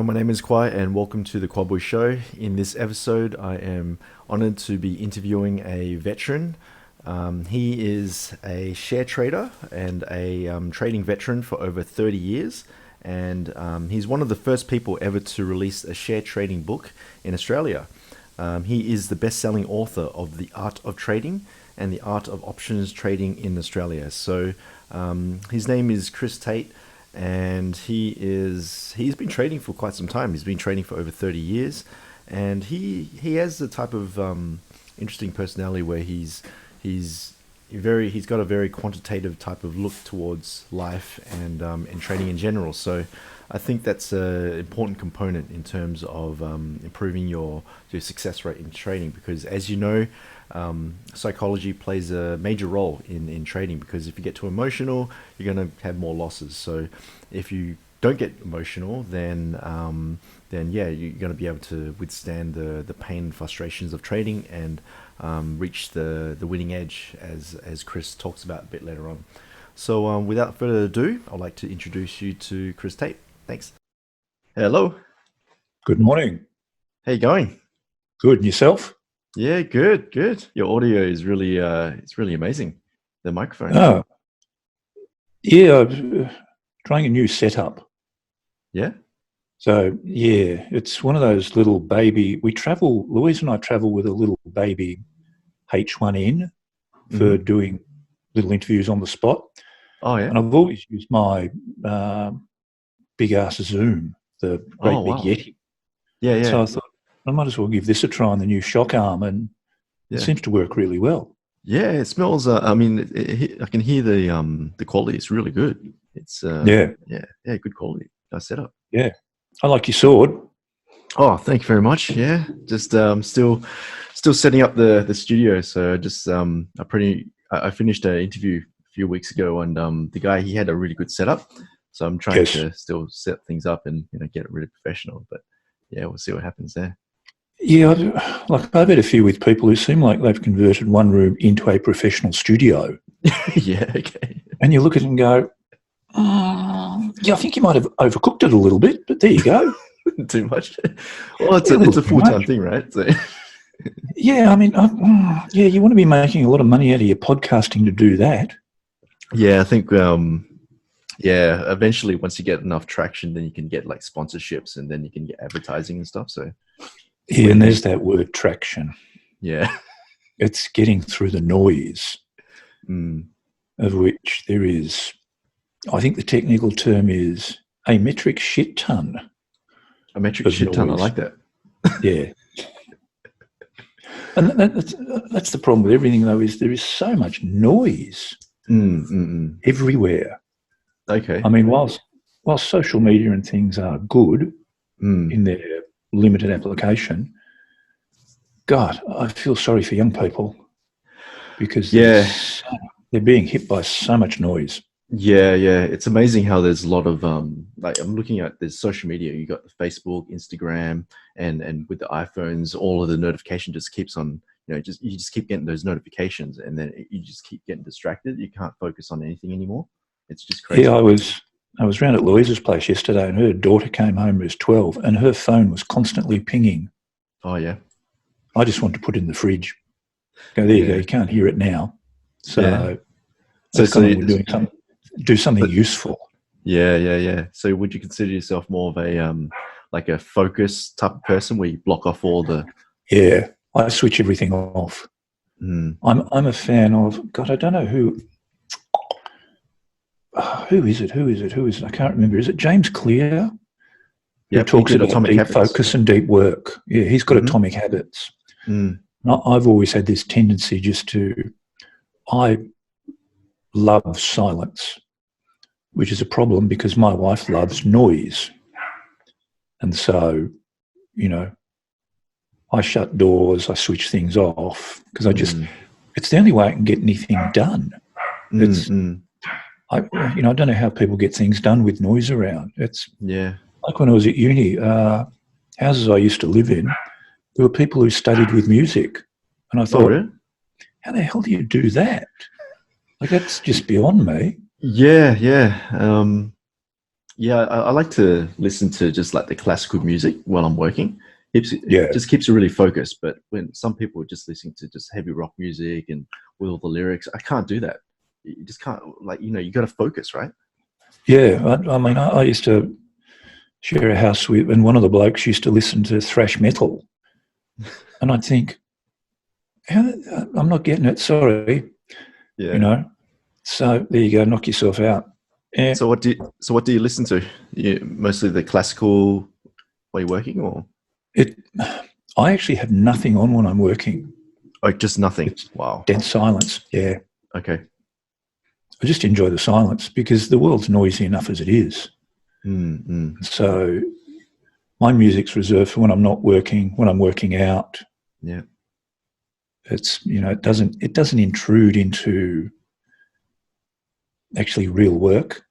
my name is Khoa, and welcome to the Khoa Bui show. In this episode, I am honored to be interviewing a veteran. He is a share trader and a trading veteran for over 30 years. And he's one of the first people ever to release a share trading book in Australia. He is the best-selling author of The Art of Trading and The Art of Options Trading in Australia. So his name is Chris Tate. And he's been trading for quite some time. He's been trading for over 30 years, and he has the type of interesting personality where he's got a very quantitative type of look towards life and trading in general. So I think that's an important component in terms of improving your success rate in trading, because as you know, psychology plays a major role in trading, because if you get too emotional, you're going to have more losses. So if you don't get emotional, then yeah, you're going to be able to withstand the pain and frustrations of trading and reach the winning edge, as Chris talks about a bit later on. So without further ado, I'd like to introduce you to Chris Tate. Thanks. Hello. Good morning. How you going? Good. And yourself? Yeah, good. Your audio is really, it's really amazing. The microphone. Oh, yeah. I'm trying a new setup. Yeah. So yeah, it's one of those little baby. Louise and I travel with a little baby H1N for doing little interviews on the spot. Oh yeah. And I've always used my big ass Zoom, the great big Yeti. Yeah. So I thought I might as well give this a try on the new shock arm, and it seems to work really well. Yeah, it smells. I mean, I can hear the quality. It's really good. It's good quality. Nice setup. Yeah, I like your sword. Oh, thank you very much. Yeah, just still setting up the studio. So I finished an interview a few weeks ago, and the guy, he had a really good setup. So I'm trying to still set things up and get it really professional. But yeah, we'll see what happens there. Yeah, I've had a few with people who seem like they've converted one room into a professional studio. Yeah, okay. And you look at it and go, yeah, I think you might have overcooked it a little bit, but there you go. Too much. Well, it's a full-time thing, right? So. Yeah, I mean, you want to be making a lot of money out of your podcasting to do that. Yeah, I think, eventually once you get enough traction, then you can get like sponsorships, and then you can get advertising and stuff. So. Yeah, and there's that word traction. Yeah. It's getting through the noise, of which there is, I think the technical term is a metric shit ton. A metric shit ton, I like that. Yeah. And that's the problem with everything, though, is there is so much noise everywhere. Okay. I mean, whilst social media and things are good in their limited application, God, I feel sorry for young people, because they're being hit by so much noise. Yeah. It's amazing how there's a lot of like, I'm looking at this social media. You got the Facebook, Instagram, and with the iPhones, all of the notification just keeps on. You just keep getting those notifications, and then you just keep getting distracted. You can't focus on anything anymore. It's just crazy. Yeah, I was round at Louise's place yesterday, and her daughter came home who was 12, and her phone was constantly pinging. Oh yeah. I just wanted to put it in the fridge. Go, there you go. You can't hear it now. So do something useful. Yeah. So would you consider yourself more of a like a focus type of person, where you block off all the? Yeah, I switch everything off. I'm a fan of, God, I don't know who is it? I can't remember. Is it James Clear? Yeah, who talks about atomic deep habits. Focus and deep work. Yeah, he's got atomic habits. I've always had this tendency I love silence, which is a problem because my wife loves noise. And so, I shut doors, I switch things off, because it's the only way I can get anything done. I don't know how people get things done with noise around. It's like when I was at uni, houses I used to live in, there were people who studied with music. And I thought, really? How the hell do you do that? Like, that's just beyond me. Yeah. Yeah, I like to listen to just like the classical music while I'm working. It Yeah, just keeps you really focused. But when some people are just listening to just heavy rock music and with all the lyrics, I can't do that. You just can't, like, you got to focus, right? yeah. I mean, I used to share a house with, and one of the blokes used to listen to thrash metal, and I'd think, I'm not getting it. Sorry, you Yeah. know. So there you go, knock yourself out. Yeah. So what do you listen to? Mostly the classical while you're working, or It. I actually have nothing on when I'm working. just nothing? It's Wow. dead silence. Yeah. Okay. I just enjoy the silence because the world's noisy enough as it is. Mm. So my music's reserved for when I'm not working, when I'm working out. Yeah. It's, it doesn't intrude into actually real work.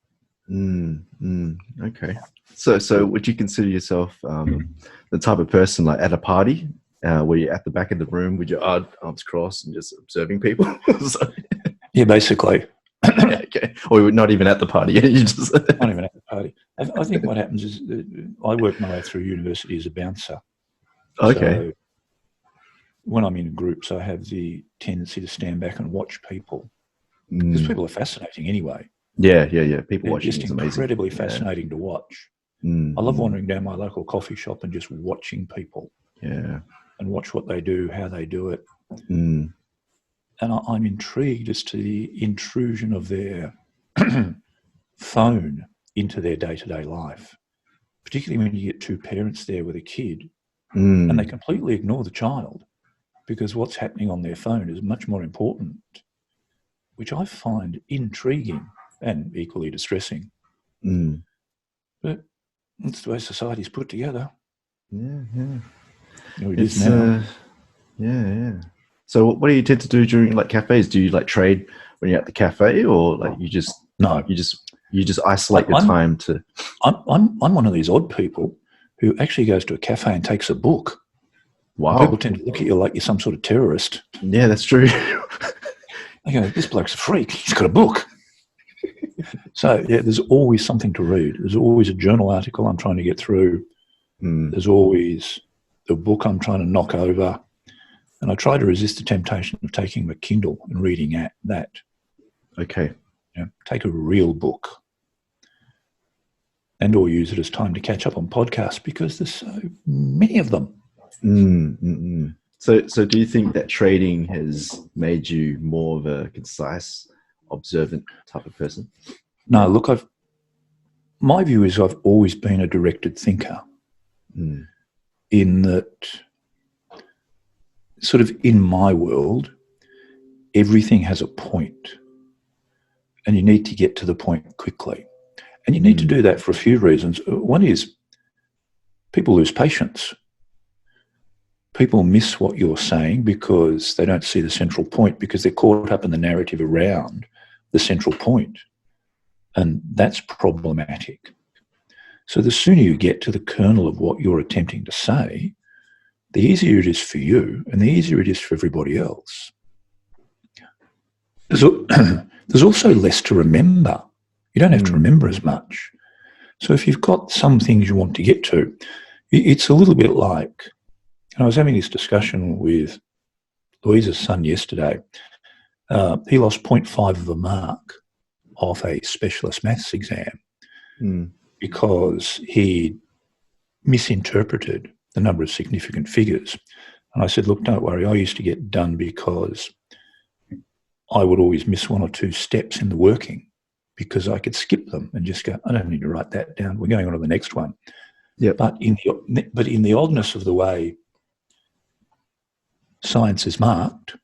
Okay. So would you consider yourself the type of person like at a party where you're at the back of the room with your arms crossed and just observing people? So, Yeah, basically. yeah, okay. Or you're not even at the party. You just Not even at the party. I think what happens is I work my way through university as a bouncer. Okay. So when I'm in groups, I have the tendency to stand back and watch people because people are fascinating anyway. Yeah. People They're watching just is amazing. incredibly fascinating to watch. I love wandering down my local coffee shop and just watching people. Yeah. And watch what they do, how they do it. Mm. And I'm intrigued as to the intrusion of their phone into their day-to-day life, particularly when you get two parents there with a kid and they completely ignore the child because what's happening on their phone is much more important, which I find intriguing and equally distressing. But that's the way society's put together. Yeah. It is now. Yeah. So what do you tend to do during like cafes? Do you like trade when you're at the cafe, or like you just No. you just isolate your time to? I'm one of these odd people who actually goes to a cafe and takes a book. Wow. And people tend to look at you like you're some sort of terrorist. Yeah, that's true. They go, this bloke's a freak. He's got a book. So, yeah, there's always something to read. There's always a journal article I'm trying to get through. There's always the book I'm trying to knock over. And I try to resist the temptation of taking my Kindle and reading that. Okay. Take a real book and or use it as time to catch up on podcasts because there's so many of them. So do you think that trading has made you more of a concise, observant type of person? No, look, my view is I've always been a directed thinker in that sort of in my world, everything has a point and you need to get to the point quickly. And you need to do that for a few reasons. One is people lose patience. People miss what you're saying because they don't see the central point because they're caught up in the narrative around the central point. And that's problematic. So the sooner you get to the kernel of what you're attempting to say, the easier it is for you and the easier it is for everybody else. There's also less to remember. You don't have to remember as much. So if you've got some things you want to get to, it's a little bit like, I was having this discussion with Louisa's son yesterday. He lost 0.5 of a mark off a specialist maths exam because he misinterpreted the number of significant figures. And I said, look, don't worry. I used to get done because I would always miss one or two steps in the working because I could skip them and just go, I don't need to write that down. We're going on to the next one. Yep. But in the oddness of the way science is marked,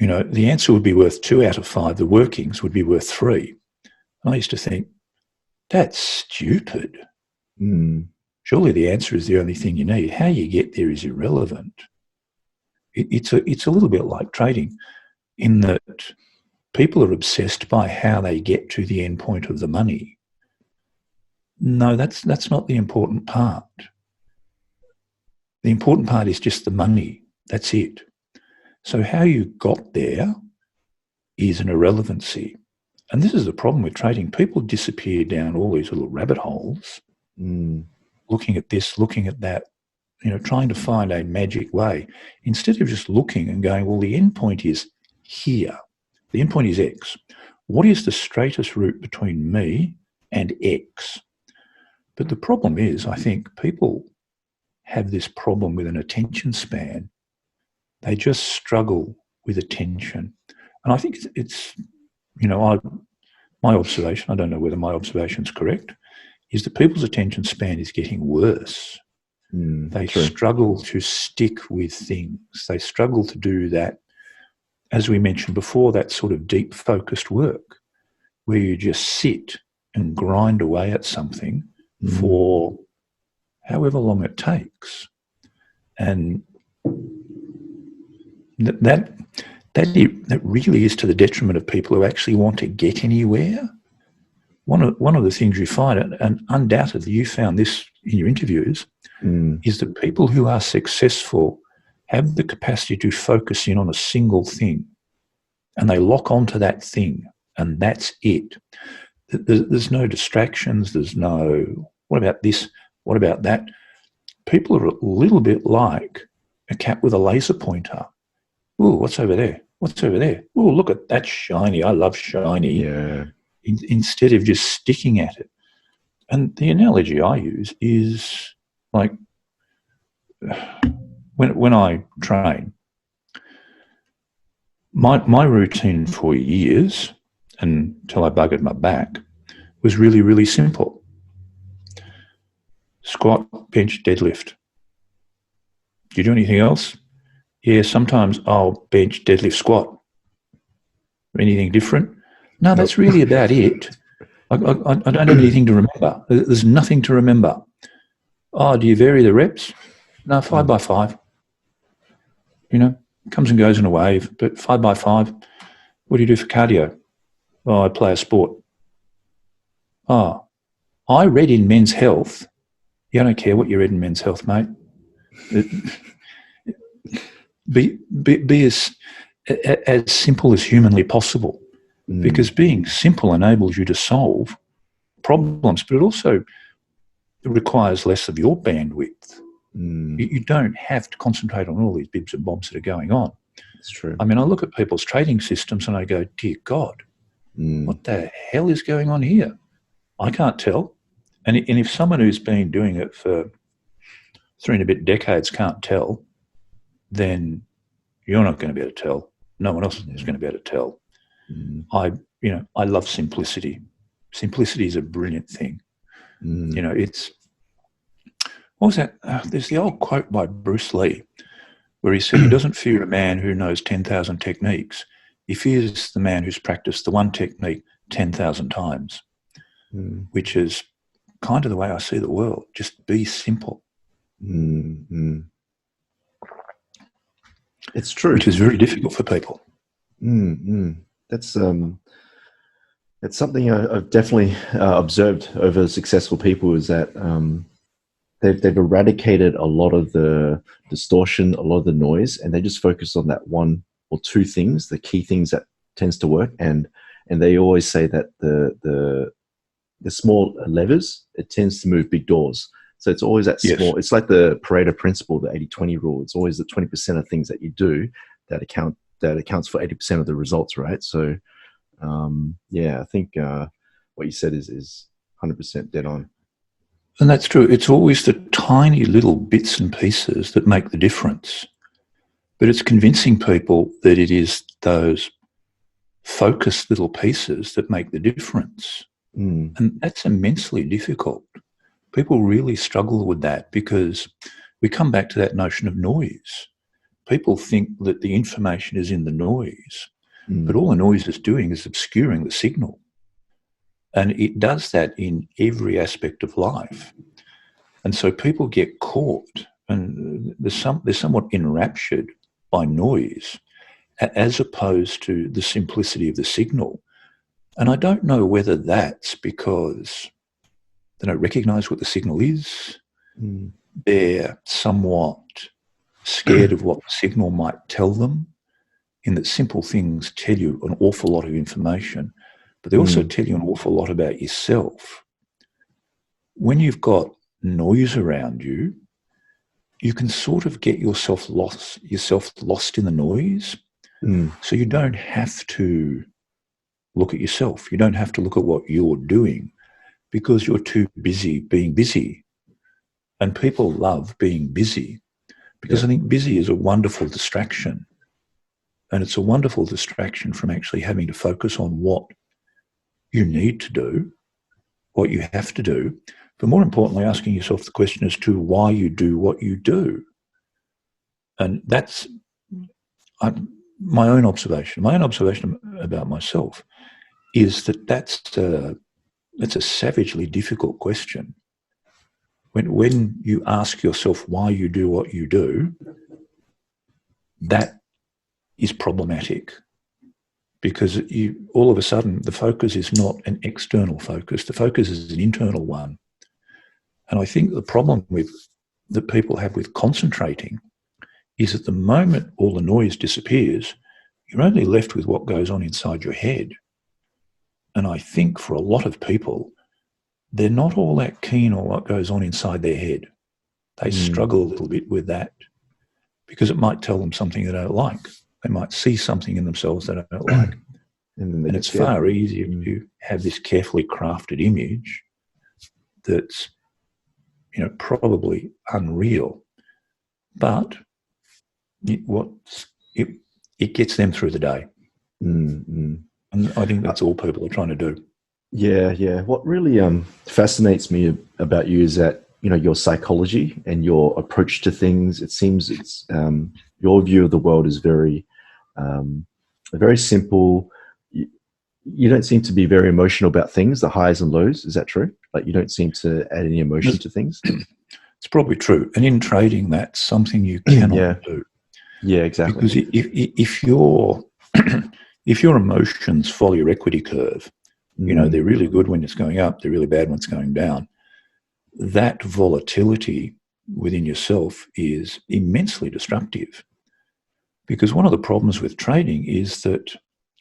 the answer would be worth 2 out of 5. The workings would be worth 3. And I used to think, that's stupid. Surely the answer is the only thing you need. How you get there is irrelevant. It's a little bit like trading in that people are obsessed by how they get to the end point of the money. No, that's not the important part. The important part is just the money. That's it. So how you got there is an irrelevancy. And this is the problem with trading. People disappear down all these little rabbit holes, looking at this, looking at that, trying to find a magic way, instead of just looking and going, well, the end point is here. The end point is X. What is the straightest route between me and X? But the problem is, I think people have this problem with an attention span. They just struggle with attention. And I think it's my observation, I don't know whether my observation is correct, is that people's attention span is getting worse. They struggle to stick with things. They struggle to do that, as we mentioned before, that sort of deep focused work where you just sit and grind away at something for however long it takes. And that really is to the detriment of people who actually want to get anywhere. One of the things you find, and undoubtedly you found this in your interviews, is that people who are successful have the capacity to focus in on a single thing, and they lock onto that thing, and that's it. There's no distractions. There's no, what about this? What about that? People are a little bit like a cat with a laser pointer. Ooh, what's over there? What's over there? Ooh, look at that shiny. I love shiny. Yeah. Instead of just sticking at it. And the analogy I use is like when I train, my routine for years, until I buggered my back, was really, really simple. Squat, bench, deadlift. Do you do anything else? Yeah, sometimes I'll bench, deadlift, squat. Anything different? No, that's really about it. I don't have anything to remember. There's nothing to remember. Oh, do you vary the reps? No, 5 by 5. Comes and goes in a wave, but 5 by 5. What do you do for cardio? Oh, I play a sport. Oh, I read in Men's Health. Yeah, I don't care what you read in Men's Health, mate. Be as simple as humanly possible, because being simple enables you to solve problems, but it also requires less of your bandwidth. You don't have to concentrate on all these bibs and bobs that are going on. That's true. I mean, I look at people's trading systems and I go, dear God, what the hell is going on here? I can't tell. And if someone who's been doing it for 3 and a bit decades can't tell, then you're not going to be able to tell. No one else is going to be able to tell. I love simplicity. Simplicity is a brilliant thing. It's, what was that? There's the old quote by Bruce Lee where he said he doesn't fear a man who knows 10,000 techniques. He fears the man who's practiced the one technique 10,000 times, which is kind of the way I see the world. Just be simple. It's true. Which is very difficult for people. That's something I've definitely observed over successful people, is that they've eradicated a lot of the distortion, a lot of the noise, and they just focus on that one or two things, the key things that tends to work. And they always say that the small levers, it tends to move big doors. So it's always that small. Yes. It's like the Pareto principle, the 80-20 rule. It's always the 20% of things that you do that accounts for 80% of the results, right? So, I think what you said is 100% dead on. And that's true. It's always the tiny little bits and pieces that make the difference. But it's convincing people that it is those focused little pieces that make the difference. And that's immensely difficult. People really struggle with that because we come back to that notion of noise. People think that the information is in the noise, but all the noise is doing is obscuring the signal. And it does that in every aspect of life. And so people get caught and they're somewhat enraptured by noise as opposed to the simplicity of the signal. And I don't know whether that's because they don't recognise what the signal is. They're somewhat scared of what the signal might tell them, in that simple things tell you an awful lot of information. but they also tell you an awful lot about yourself. When you've got noise around you, you can sort of get yourself lost in the noise. So you don't have to look at yourself. You don't have to look at what you're doing because you're too busy being busy. And people love being busy because I think busy is a wonderful distraction. And it's a wonderful distraction from actually having to focus on what you need to do, what you have to do, but more importantly, asking yourself the question as to why you do what you do. And that's my own observation. My own observation about myself is that that's a savagely difficult question. When you ask yourself why you do what you do, that is problematic because all of a sudden the focus is not an external focus. The focus is an internal one. And I think the problem that people have with concentrating is at the moment all the noise disappears, you're only left with what goes on inside your head. And I think for a lot of people, they're not all that keen on what goes on inside their head. They struggle a little bit with that because it might tell them something they don't like. They might see something in themselves they don't like. And it's far easier to have this carefully crafted image that's, probably unreal. But it gets them through the day. And I think that's all people are trying to do. Yeah. What really fascinates me about you is that, your psychology and your approach to things. It seems it's your view of the world is very simple. You don't seem to be very emotional about things, the highs and lows. Is that true? Like you don't seem to add any emotion to things? It's probably true. And in trading, that's something you cannot do. Yeah, exactly. Because if your emotions follow your equity curve, they're really good when it's going up, they're really bad when it's going down. That volatility within yourself is immensely destructive. Because one of the problems with trading is that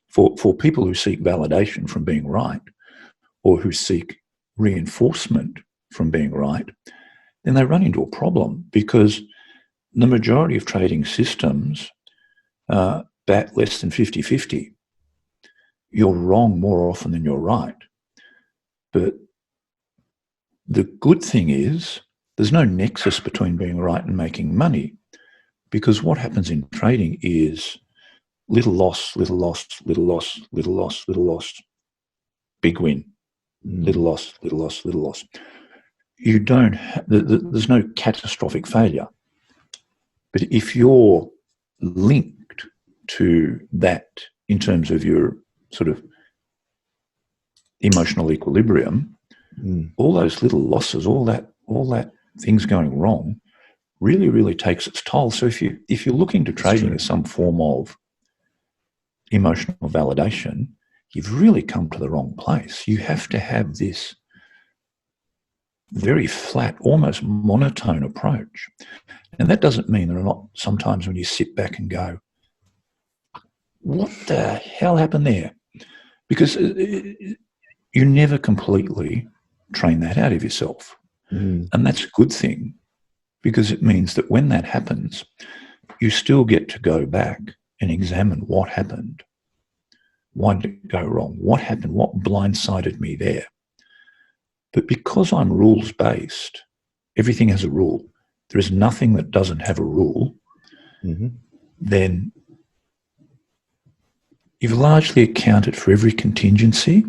for people who seek validation from being right or who seek reinforcement from being right, then they run into a problem because the majority of trading systems bat less than 50-50. You're wrong more often than you're right. But the good thing is there's no nexus between being right and making money because what happens in trading is little loss, little loss, little loss, little loss, little loss, big win, little loss, little loss, little loss. You don't. There's no catastrophic failure. But if you're linked to that in terms of your sort of emotional equilibrium, all those little losses, all that things going wrong, really, really takes its toll. So if you're looking to trading as some form of emotional validation, you've really come to the wrong place. You have to have this very flat, almost monotone approach. And that doesn't mean there are not sometimes when you sit back and go, what the hell happened there? Because you never completely train that out of yourself. And that's a good thing because it means that when that happens, you still get to go back and examine what happened. Why did it go wrong? What happened? What blindsided me there? But because I'm rules-based, everything has a rule. There is nothing that doesn't have a rule. Then you've largely accounted for every contingency.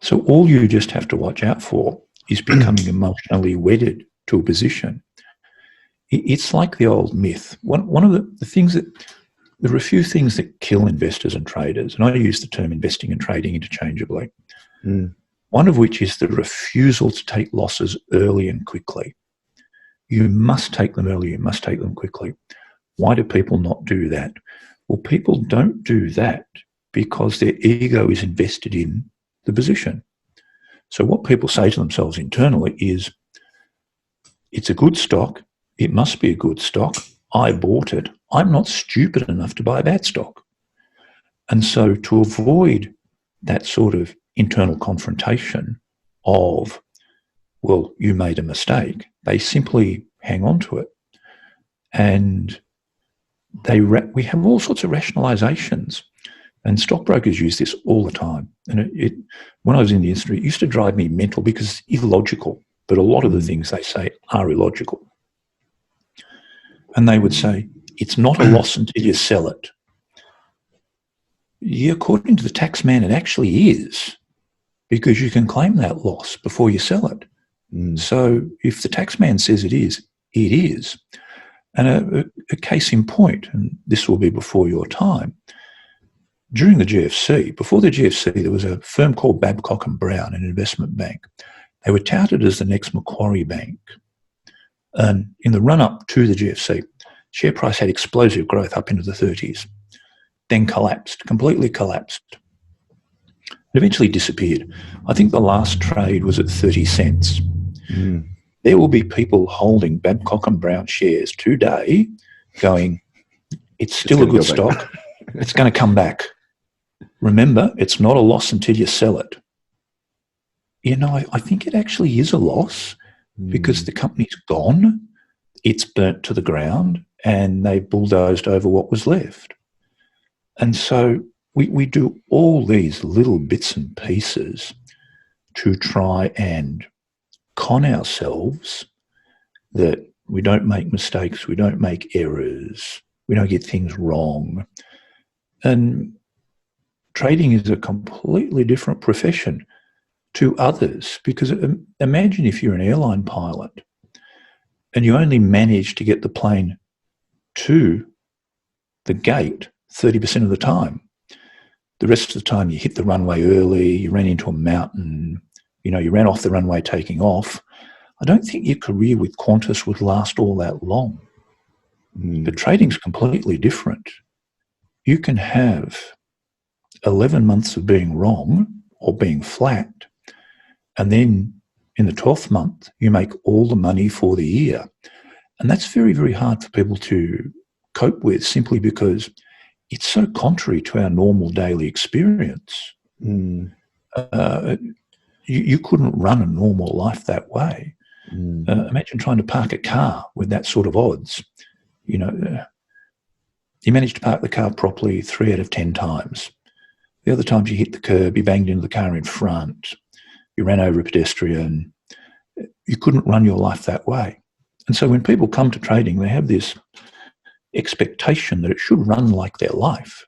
So all you just have to watch out for is becoming emotionally wedded to a position. It's like the old myth. One of the things that, there are a few things that kill investors and traders, and I use the term investing and trading interchangeably. One of which is the refusal to take losses early and quickly. You must take them early, you must take them quickly. Why do people not do that? Well, people don't do that because their ego is invested in the position. So what people say to themselves internally is, it's a good stock, it must be a good stock, I bought it, I'm not stupid enough to buy a bad stock. And so to avoid that sort of internal confrontation of, well, you made a mistake. They simply hang on to it. And we have all sorts of rationalizations. And stockbrokers use this all the time. And when I was in the industry, it used to drive me mental because it's illogical. But a lot of the things they say are illogical. And they would say, it's not a loss until you sell it. Yeah, according to the tax man, it actually is, because you can claim that loss before you sell it. So if the tax man says it is, it is. And a case in point, and this will be before your time, during the GFC, before the GFC, there was a firm called Babcock & Brown, an investment bank. They were touted as the next Macquarie Bank. And in the run-up to the GFC, share price had explosive growth up into the 30s, then collapsed, completely collapsed. It eventually disappeared. I think the last trade was at 30 cents. There will be people holding Babcock & Brown shares today going, it's still a good stock. It's going to come back. Remember, it's not a loss until you sell it. You know, I think it actually is a loss because the company's gone, it's burnt to the ground, and they've bulldozed over what was left. And so we do all these little bits and pieces to try and con ourselves that we don't make mistakes, we don't make errors, we don't get things wrong. And trading is a completely different profession to others, because imagine if you're an airline pilot and you only manage to get the plane to the gate 30% of the time. The rest of the time you hit the runway early, you ran into a mountain, you ran off the runway taking off. I don't think your career with Qantas would last all that long. But trading's completely different. You can have 11 months of being wrong or being flat, and then in the 12th month, you make all the money for the year. And that's very, very hard for people to cope with, simply because it's so contrary to our normal daily experience. You couldn't run a normal life that way. Imagine trying to park a car with that sort of odds. You managed to park the car properly 3 out of 10 times. The other times you hit the curb, you banged into the car in front, you ran over a pedestrian. You couldn't run your life that way. And so when people come to trading, they have this expectation that it should run like their life,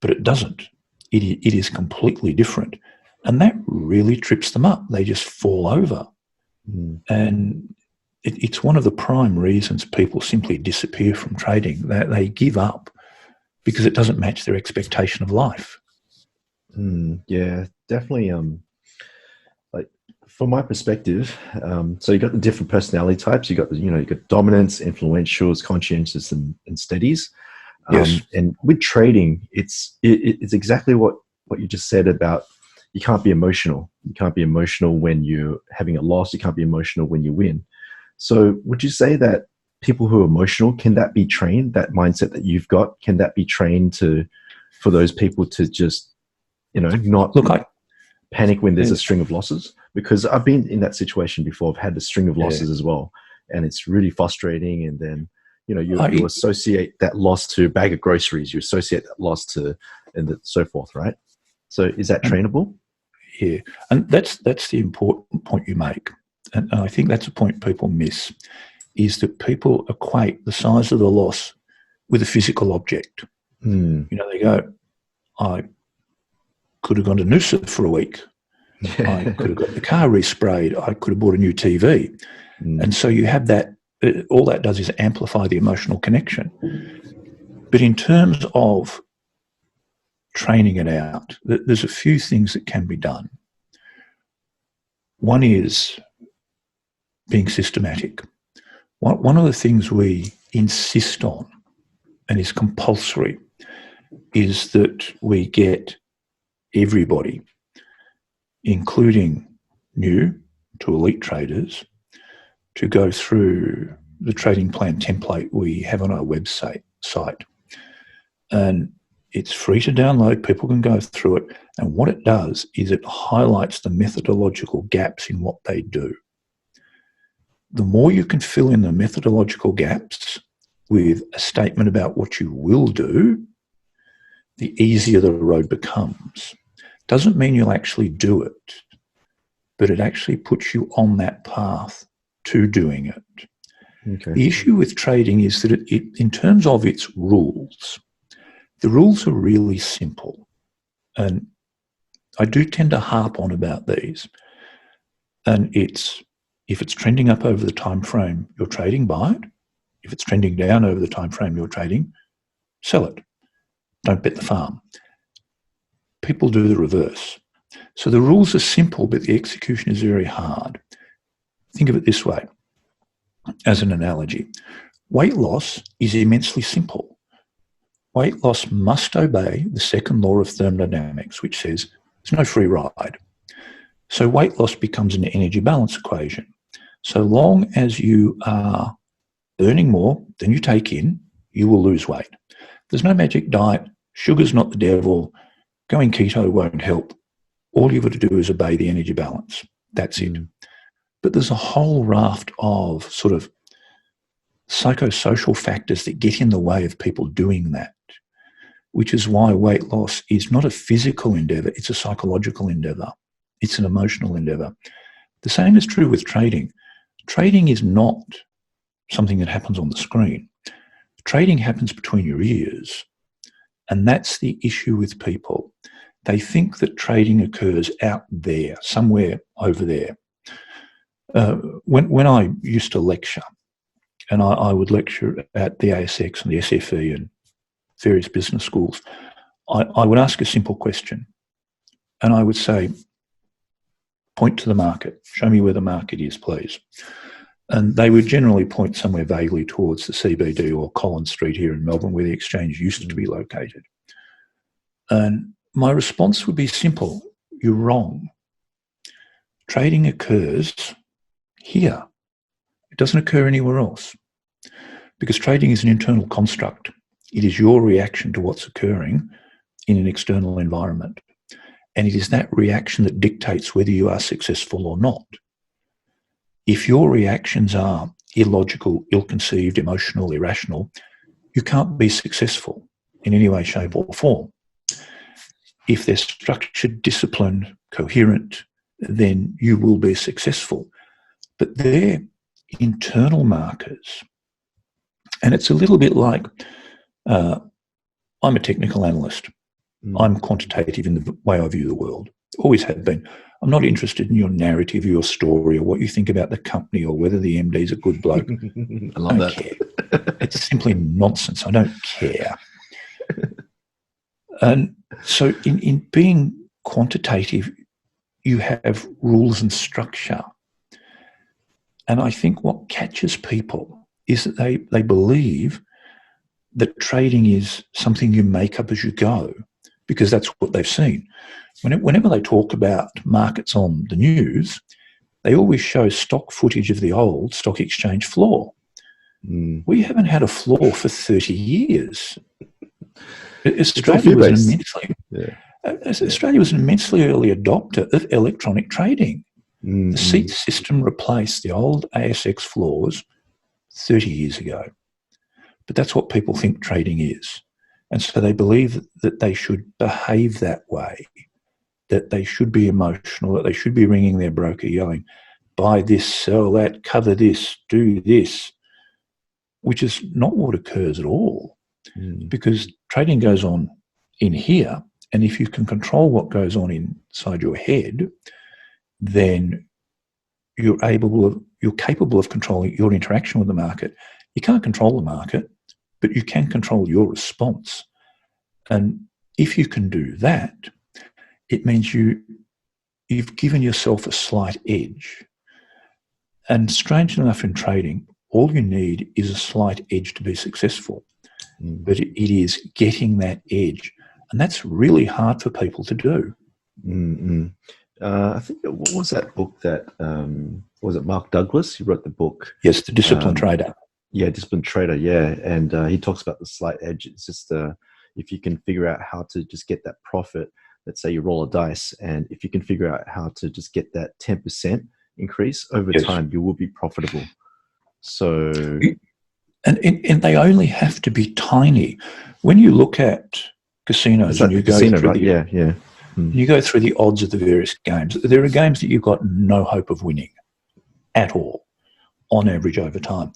but it doesn't. It is completely different. And that really trips them up. They just fall over. And it's one of the prime reasons people simply disappear from trading. They give up because it doesn't match their expectation of life. Yeah, definitely. Like from my perspective, so you got the different personality types. You got you got dominants, influentials, conscientious, and steadies. Yes. And with trading, it's exactly what you just said about you can't be emotional. You can't be emotional when you're having a loss. You can't be emotional when you win. So would you say that people who are emotional, can that be trained? That mindset that you've got, can that be trained for those people to just, not panic when there's a string of losses? Because I've been in that situation before. I've had a string of losses as well, and it's really frustrating. And then, you associate that loss to a bag of groceries. You associate that loss to, and so forth, right? So is that trainable? Yeah, and that's the important point you make. And I think that's a point people miss, is that people equate the size of the loss with a physical object. They go, I could have gone to Noosa for a week. I could have got the car resprayed. I could have bought a new TV. And so you have that, all that does is amplify the emotional connection. But in terms of training it out, there's a few things that can be done. One is being systematic. One of the things we insist on, and is compulsory, is that we get everybody, including new to elite traders, to go through the trading plan template we have on our website. And It's free to download. People can go through it. And what it does is it highlights the methodological gaps in what they do. The more you can fill in the methodological gaps with a statement about what you will do, the easier the road becomes. Doesn't mean you'll actually do it, but it actually puts you on that path to doing it. Okay. The issue with trading is that it, in terms of its rules, the rules are really simple. And I do tend to harp on about these. And it's, if it's trending up over the time frame, you're trading, buy it. If it's trending down over the time frame, you're trading, sell it. Don't bet the farm. People do the reverse. So the rules are simple, but the execution is very hard. Think of it this way, as an analogy. Weight loss is immensely simple. Weight loss must obey the second law of thermodynamics, which says there's no free ride. So weight loss becomes an energy balance equation. So long as you are earning more than you take in, you will lose weight. There's no magic diet. Sugar's not the devil. Going keto won't help. All you've got to do is obey the energy balance. That's it. But there's a whole raft of sort of psychosocial factors that get in the way of people doing that, which is why weight loss is not a physical endeavor, it's a psychological endeavor. It's an emotional endeavor. The same is true with trading. Trading is not something that happens on the screen. Trading happens between your ears. And that's the issue with people. They think that trading occurs out there, somewhere over there. When I used to lecture, and I would lecture at the ASX and the SFE and various business schools, I would ask a simple question. And I would say, point to the market. Show me where the market is, please. And they would generally point somewhere vaguely towards the CBD or Collins Street here in Melbourne, where the exchange used to be located. And my response would be simple. You're wrong. Trading occurs here. It doesn't occur anywhere else. Because trading is an internal construct. It is your reaction to what's occurring in an external environment. And it is that reaction that dictates whether you are successful or not. If your reactions are illogical, ill-conceived, emotional, irrational, you can't be successful in any way, shape or form. If they're structured, disciplined, coherent, then you will be successful. But they're internal markers. And it's a little bit like, I'm a technical analyst. I'm quantitative in the way I view the world. Always have been. I'm not interested in your narrative, your story, or what you think about the company, or whether the MD's a good bloke. I love that. Care. It's simply nonsense. I don't care. And so in being quantitative, you have rules and structure. And I think what catches people is that they believe that trading is something you make up as you go, because that's what they've seen. Whenever they talk about markets on the news, they always show stock footage of the old stock exchange floor. We haven't had a floor for 30 years. Australia was an immensely early adopter of electronic trading. The seat system replaced the old ASX floors 30 years ago. But that's what people think trading is. And so they believe that they should behave that way, that they should be emotional, that they should be ringing their broker yelling, buy this, sell that, cover this, do this, which is not what occurs at all. Because trading goes on in here, and if you can control what goes on inside your head, then you're capable of controlling your interaction with the market. You can't control the market, but you can control your response. And if you can do that, it means you've given yourself a slight edge. And strange enough, in trading, all you need is a slight edge to be successful. But it is getting that edge. And that's really hard for people to do. I think, what was that book that, was it Mark Douglas? He wrote the book. Yes, The Disciplined Trader. Yeah, Disciplined Trader, yeah. And he talks about the slight edge. It's just, if you can figure out how to just get that profit, let's say you roll a dice, and if you can figure out how to just get that 10% increase over time, you will be profitable. So, and they only have to be tiny. When you look at casinos and you go through you go through the odds of the various games, there are games that you've got no hope of winning at all, on average over time.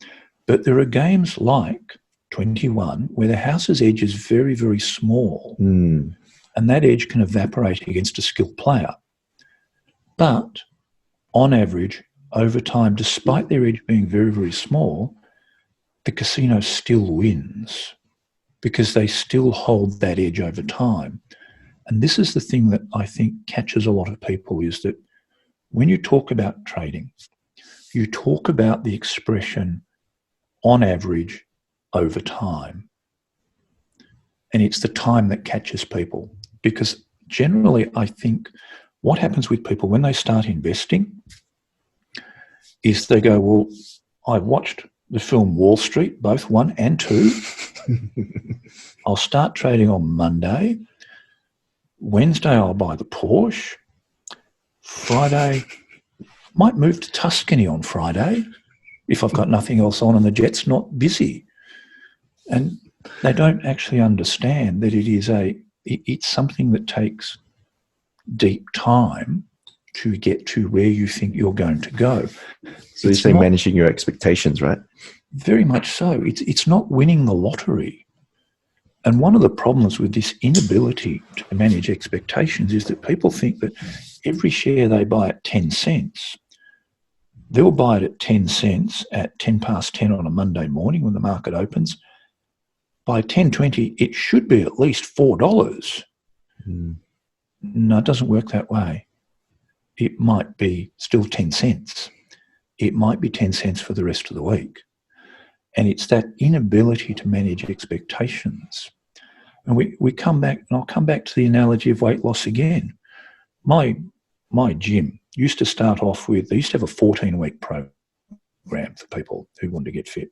But there are games like 21 where the house's edge is very, very small, and that edge can evaporate against a skilled player. But on average, over time, despite their edge being very, very small, the casino still wins because they still hold that edge over time. And this is the thing that I think catches a lot of people, is that when you talk about trading, you talk about the expression on average over time. And it's the time that catches people, because generally I think what happens with people when they start investing is they go, well, I've watched the film Wall Street, both 1 and 2. I'll start trading on Monday. Wednesday, I'll buy the Porsche. Friday, might move to Tuscany on Friday if I've got nothing else on and the jet's not busy. And they don't actually understand that it's something that takes deep time to get to where you think you're going to go. So you're saying managing your expectations, right? Very much so. It's not winning the lottery. And one of the problems with this inability to manage expectations is that people think that every share they buy at 10 cents, they'll buy it at 10 cents at 10 past 10 on a Monday morning when the market opens. By 10:20, it should be at least $4. No, it doesn't work that way. It might be still 10 cents. It might be 10 cents for the rest of the week. And it's that inability to manage expectations. And we come back, and I'll come back to the analogy of weight loss again. My gym used to start off with, they used to have a 14-week program for people who wanted to get fit.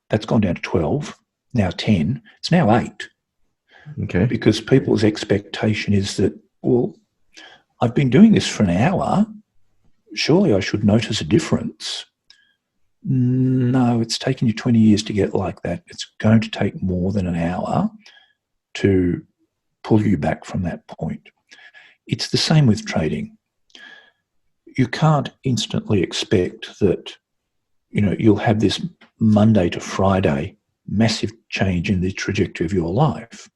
That's gone down to 12, now 10. It's now 8. Okay. Because people's expectation is that, well, I've been doing this for an hour. Surely I should notice a difference. No, it's taken you 20 years to get like that. It's going to take more than an hour to pull you back from that point. It's the same with trading. You can't instantly expect that, you'll have this Monday to Friday massive change in the trajectory of your life.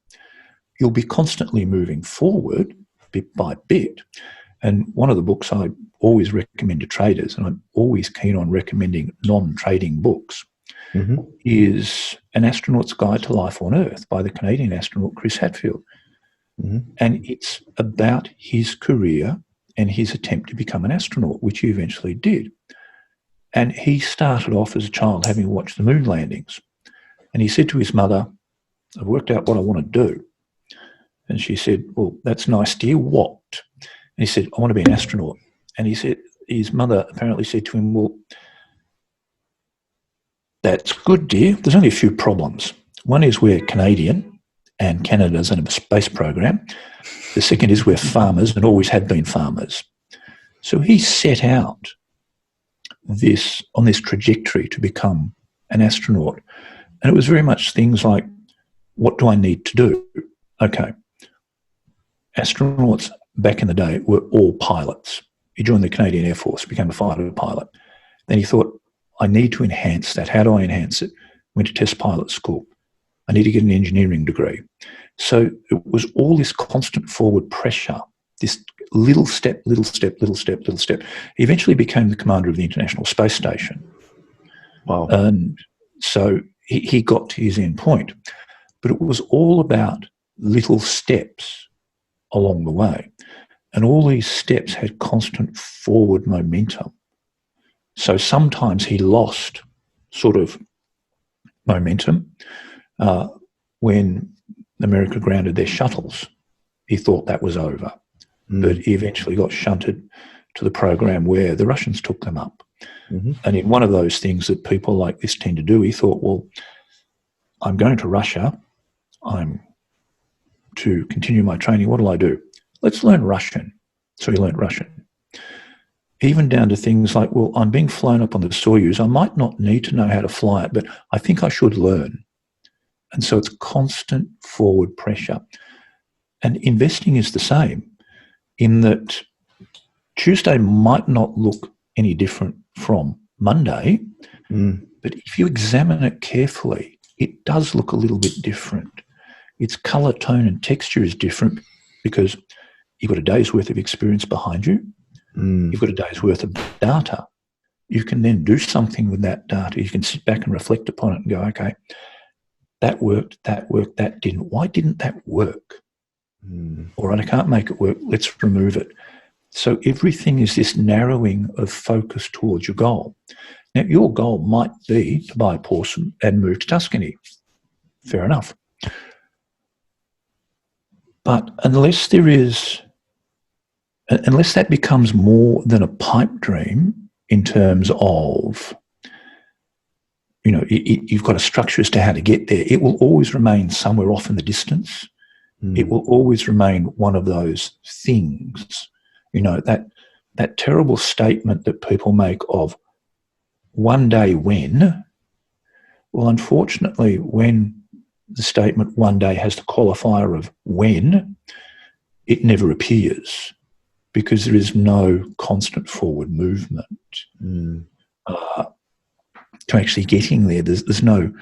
You'll be constantly moving forward bit by bit. And one of the books I always recommend to traders, and I'm always keen on recommending non-trading books, is An Astronaut's Guide to Life on Earth by the Canadian astronaut Chris Hadfield. And it's about his career and his attempt to become an astronaut, which he eventually did. And he started off as a child having watched the moon landings. And he said to his mother, I've worked out what I want to do. And she said, well, that's nice, dear. What? And he said, I want to be an astronaut. And he said, his mother apparently said to him, well, that's good, dear. There's only a few problems. One is we're Canadian and Canada's in a space program. The second is we're farmers and always have been farmers. So he set out on this trajectory to become an astronaut. And it was very much things like, what do I need to do? Okay. Astronauts back in the day were all pilots. He joined the Canadian Air Force, became a fighter pilot. Then he thought, I need to enhance that. How do I enhance it? Went to test pilot school. I need to get an engineering degree. So it was all this constant forward pressure, this little step, little step, little step, little step. He eventually became the commander of the International Space Station. Wow. And so he got to his end point. But it was all about little steps along the way. And all these steps had constant forward momentum. So sometimes he lost sort of momentum when America grounded their shuttles. He thought that was over. But he eventually got shunted to the program where the Russians took them up. And in one of those things that people like this tend to do, he thought, well, I'm going to Russia. I'm to continue my training, what do? Let's learn Russian. So he learned Russian. Even down to things like, well, I'm being flown up on the Soyuz. I might not need to know how to fly it, but I think I should learn. And so it's constant forward pressure. And investing is the same, in that Tuesday might not look any different from Monday, but if you examine it carefully, it does look a little bit different. Its colour, tone and texture is different because you've got a day's worth of experience behind you. You've got a day's worth of data. You can then do something with that data. You can sit back and reflect upon it and go, okay, that worked, that didn't. Why didn't that work? All right, I can't make it work. Let's remove it. So everything is this narrowing of focus towards your goal. Now, your goal might be to buy a Porsche and move to Tuscany. Fair enough. But unless that becomes more than a pipe dream in terms of, you've got a structure as to how to get there, it will always remain somewhere off in the distance. It will always remain one of those things, that terrible statement that people make of one day when. Well, unfortunately, when the statement one day has the qualifier of when, it never appears because there is no constant forward movement to actually getting there. There's no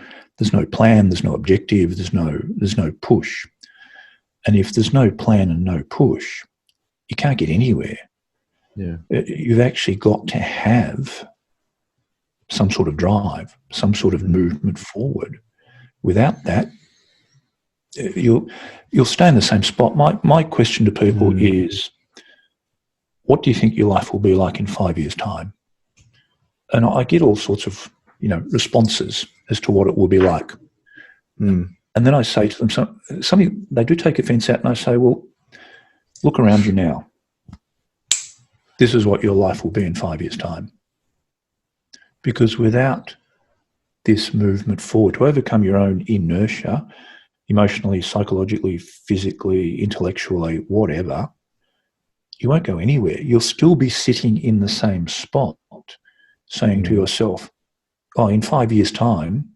plan, there's no objective, there's no push. And if there's no plan and no push, you can't get anywhere. Yeah. You've actually got to have some sort of drive, some sort of movement forward. Without that, you'll stay in the same spot. My question to people is, what do you think your life will be like in 5 years' time? And I get all sorts of responses as to what it will be like. And then I say to them, something they do take offence at, and I say, well, look around you now. This is what your life will be in 5 years' time. Because without this movement forward, to overcome your own inertia, emotionally, psychologically, physically, intellectually, whatever, you won't go anywhere. You'll still be sitting in the same spot, saying to yourself, oh, in 5 years' time,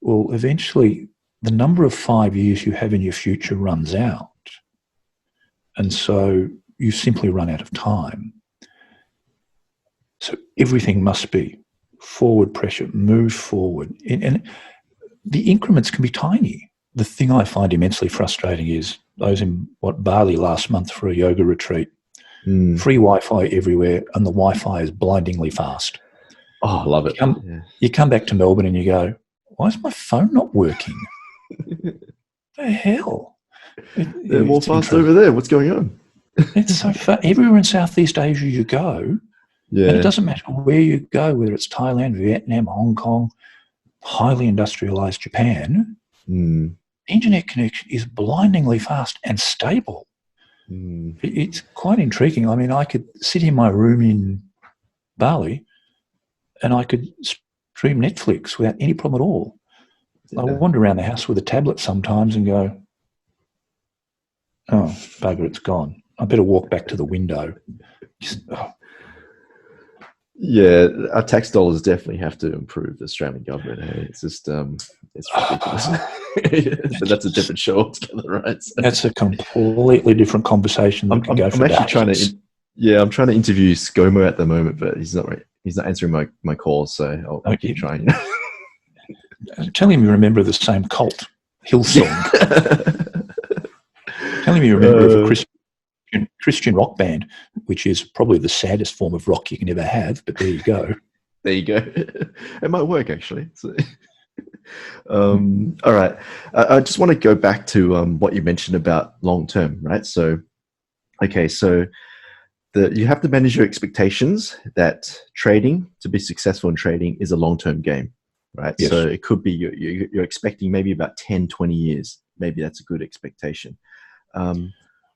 well, eventually the number of 5 years you have in your future runs out. And so you simply run out of time. So everything must be forward pressure, move forward. And the increments can be tiny. The thing I find immensely frustrating is I was in Bali last month for a yoga retreat. Free Wi-Fi everywhere, and the Wi-Fi is blindingly fast. Oh, I love it. You come back to Melbourne and you go, why is my phone not working? The hell? They're more fast over there. What's going on? It's so fast. Everywhere in Southeast Asia you go, and it doesn't matter where you go, whether it's Thailand, Vietnam, Hong Kong, highly industrialized Japan, the internet connection is blindingly fast and stable. It's quite intriguing. I mean, I could sit in my room in Bali and I could stream Netflix without any problem at all. I wander around the house with a tablet sometimes and go, oh, bugger, it's gone. I better walk back to the window. Yeah, our tax dollars definitely have to improve, the Australian government. Hey? It's just, it's ridiculous. But that's a different show altogether, right? So, that's a completely different conversation. I'm actually trying to interview ScoMo at the moment, but he's not answering my calls, so I'll keep trying. Tell him you're a member of the same cult, Hillsong. Tell him you're a member of a Christian rock band, which is probably the saddest form of rock you can ever have, but there you go. There you go. It might work, actually. So, all right. I just want to go back to what you mentioned about long-term, right? So, okay, so you have to manage your expectations that trading, to be successful in trading, is a long-term game, right? Yes. So it could be you're expecting maybe about 10, 20 years. Maybe that's a good expectation.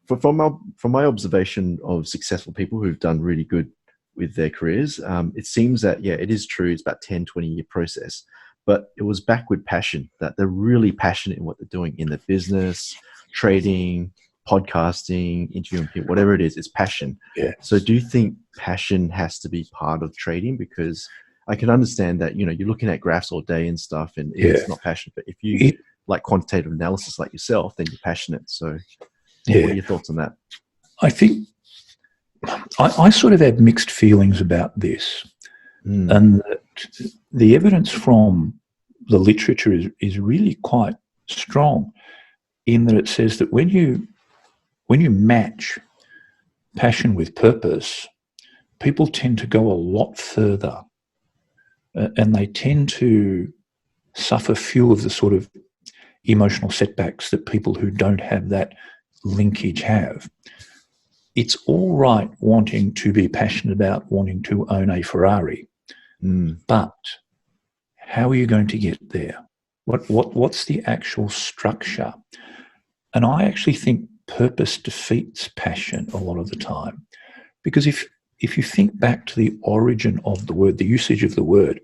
From my observation of successful people who've done really good with their careers, it seems that, it is true. It's about 10, 20-year process, but it was backed with passion, that they're really passionate in what they're doing in their business, trading, podcasting, interviewing people, whatever it is, it's passion. Yeah. So do you think passion has to be part of trading? Because I can understand that, you know, you're looking at graphs all day and stuff, and it's not passion. But if you like quantitative analysis like yourself, then you're passionate. So what are your thoughts on that? I think I sort of have mixed feelings about this. And that the evidence from the literature is really quite strong, in that it says that when you match passion with purpose, people tend to go a lot further, and they tend to suffer few of the sort of emotional setbacks that people who don't have that linkage have. It's all right wanting to be passionate about wanting to own a Ferrari, but how are you going to get there? What's the actual structure? And I actually think purpose defeats passion a lot of the time, because if you think back to the origin of the word, the usage of the word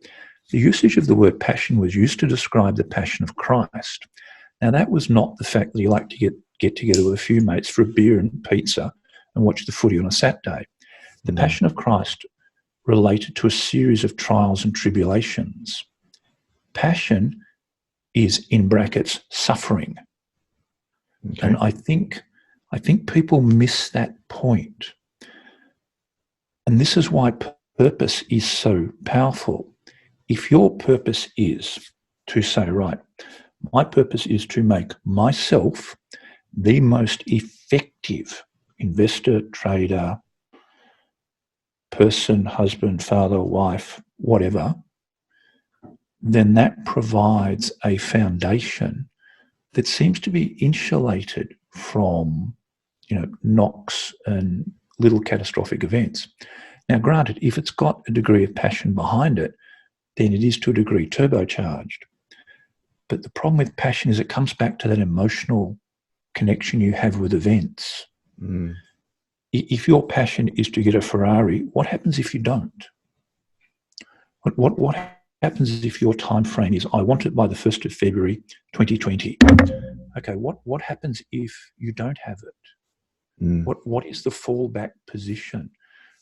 passion was used to describe the passion of Christ. Now, that was not the fact that he liked to get together with a few mates for a beer and pizza and watch the footy on a Saturday. The passion of Christ related to a series of trials and tribulations. Passion is, in brackets, suffering. Okay. And I think people miss that point. And this is why purpose is so powerful. If your purpose is to say, right, my purpose is to make myself the most effective investor, trader, person, husband, father, wife, whatever, then that provides a foundation that seems to be insulated from, knocks and little catastrophic events. Now, granted, if it's got a degree of passion behind it, then it is to a degree turbocharged. But the problem with passion is it comes back to that emotional connection you have with events. If your passion is to get a Ferrari, what happens if you don't? What happens if your time frame is, I want it by the 1st of February 2020? Okay, what happens if you don't have it? What is the fallback position?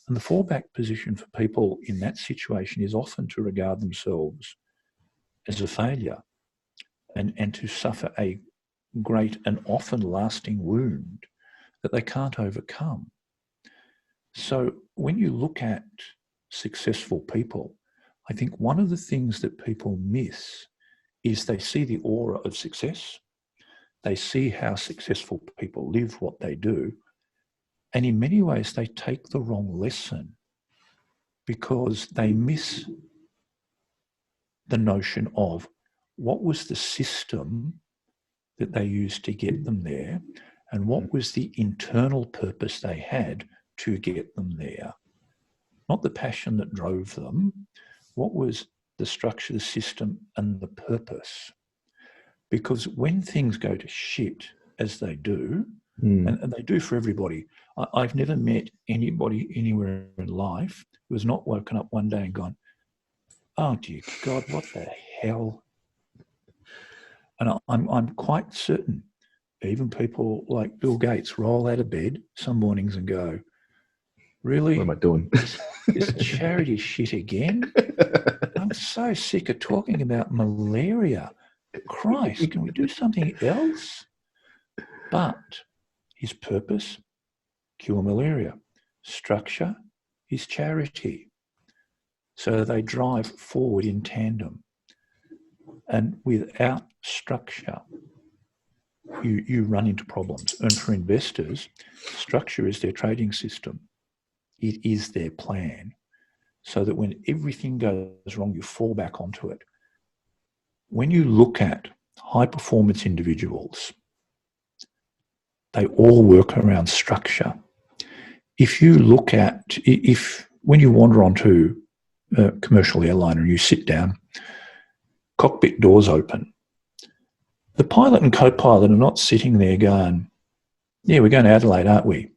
And the fallback position for people in that situation is often to regard themselves as a failure and to suffer a great and often lasting wound that they can't overcome. So when you look at successful people, I think one of the things that people miss is they see the aura of success. They see how successful people live, what they do. And in many ways, they take the wrong lesson because they miss the notion of what was the system that they used to get them there and what was the internal purpose they had to get them there. Not the passion that drove them. What was the structure, the system, and the purpose? Because when things go to shit, as they do, and they do for everybody, I've never met anybody anywhere in life who has not woken up one day and gone, oh, dear God, what the hell? And I'm quite certain even people like Bill Gates roll out of bed some mornings and go, really? What am I doing? This charity shit again? I'm so sick of talking about malaria. Christ, can we do something else? But his purpose, cure malaria. Structure, his charity. So they drive forward in tandem. And without structure, you run into problems. And for investors, structure is their trading system. It is their plan. So that when everything goes wrong, you fall back onto it. When you look at high-performance individuals, they all work around structure. If you look at, when you wander onto a commercial airliner and you sit down, cockpit doors open, the pilot and co-pilot are not sitting there going, yeah, we're going to Adelaide, aren't we?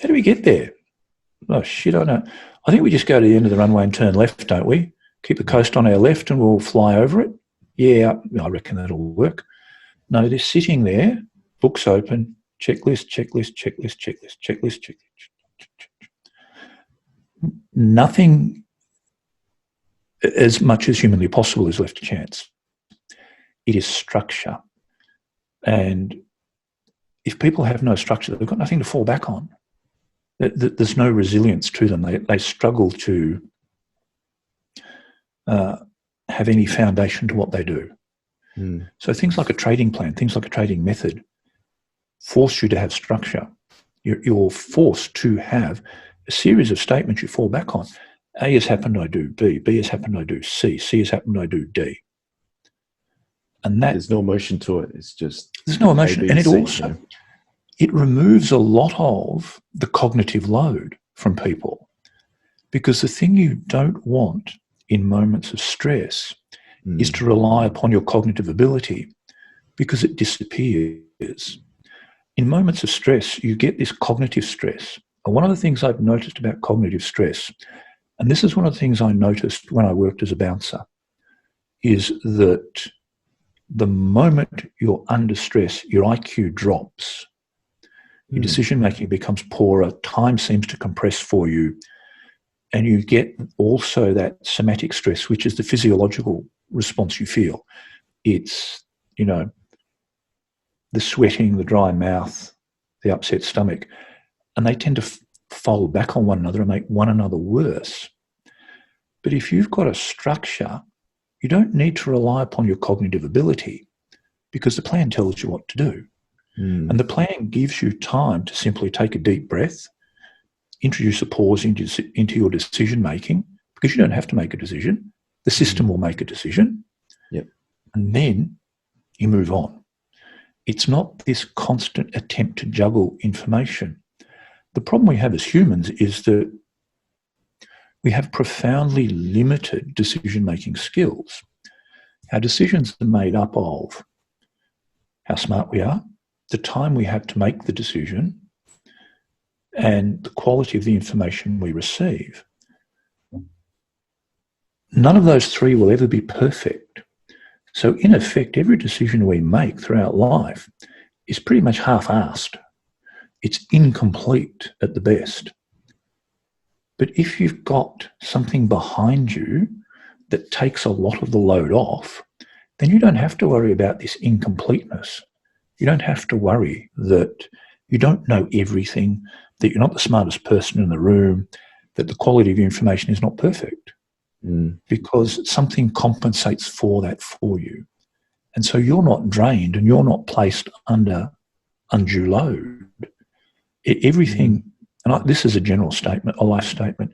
How do we get there? Oh, shit, I don't know. I think we just go to the end of the runway and turn left, don't we? Keep the coast on our left and we'll fly over it. Yeah, I reckon that'll work. No, they're sitting there books open, checklist, checklist, checklist, checklist, checklist, checklist. Nothing as much as humanly possible is left to chance. It is structure. And if people have no structure, they've got nothing to fall back on. There's no resilience to them. They struggle to have any foundation to what they do. So things like a trading plan, things like a trading method, force you to have structure. You're forced to have a series of statements you fall back on. A has happened, I do B. B has happened, I do C. C has happened, I do D. And that there's no emotion to it. It's just there's no emotion, A, B, and it C, also it removes a lot of the cognitive load from people, because the thing you don't want in moments of stress is to rely upon your cognitive ability, because it disappears. In moments of stress, you get this cognitive stress. And one of the things I've noticed about cognitive stress, and this is one of the things I noticed when I worked as a bouncer, is that the moment you're under stress, your IQ drops, your decision-making becomes poorer, time seems to compress for you, and you get also that somatic stress, which is the physiological response you feel. It's, the sweating, the dry mouth, the upset stomach, and they tend to fold back on one another and make one another worse. But if you've got a structure, you don't need to rely upon your cognitive ability, because the plan tells you what to do. And the plan gives you time to simply take a deep breath, introduce a pause into your decision-making, because you don't have to make a decision. The system will make a decision. Yep. And then you move on. It's not this constant attempt to juggle information. The problem we have as humans is that we have profoundly limited decision-making skills. Our decisions are made up of how smart we are, the time we have to make the decision, and the quality of the information we receive. None of those three will ever be perfect. So in effect, every decision we make throughout life is pretty much half-assed. It's incomplete at the best. But if you've got something behind you that takes a lot of the load off, then you don't have to worry about this incompleteness. You don't have to worry that you don't know everything, that you're not the smartest person in the room, that the quality of your information is not perfect, because something compensates for that for you. And so you're not drained and you're not placed under undue load. Everything, this is a general statement, a life statement,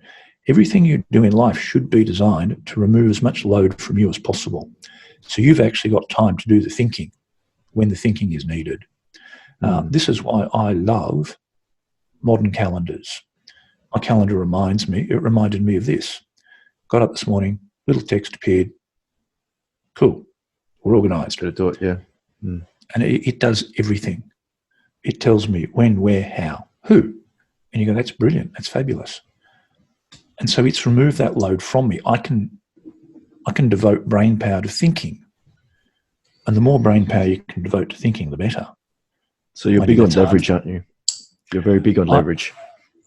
everything you do in life should be designed to remove as much load from you as possible. So you've actually got time to do the thinking when the thinking is needed. This is why I love modern calendars. My calendar reminded me of this. Got up this morning, little text appeared. Cool, we're organised. Got to do it, yeah. And it does everything. It tells me when, where, how, who. And you go, that's brilliant, that's fabulous. And so it's removed that load from me. I can devote brain power to thinking. And the more brain power you can devote to thinking, the better. So you're big on leverage, aren't you? You're very big on leverage.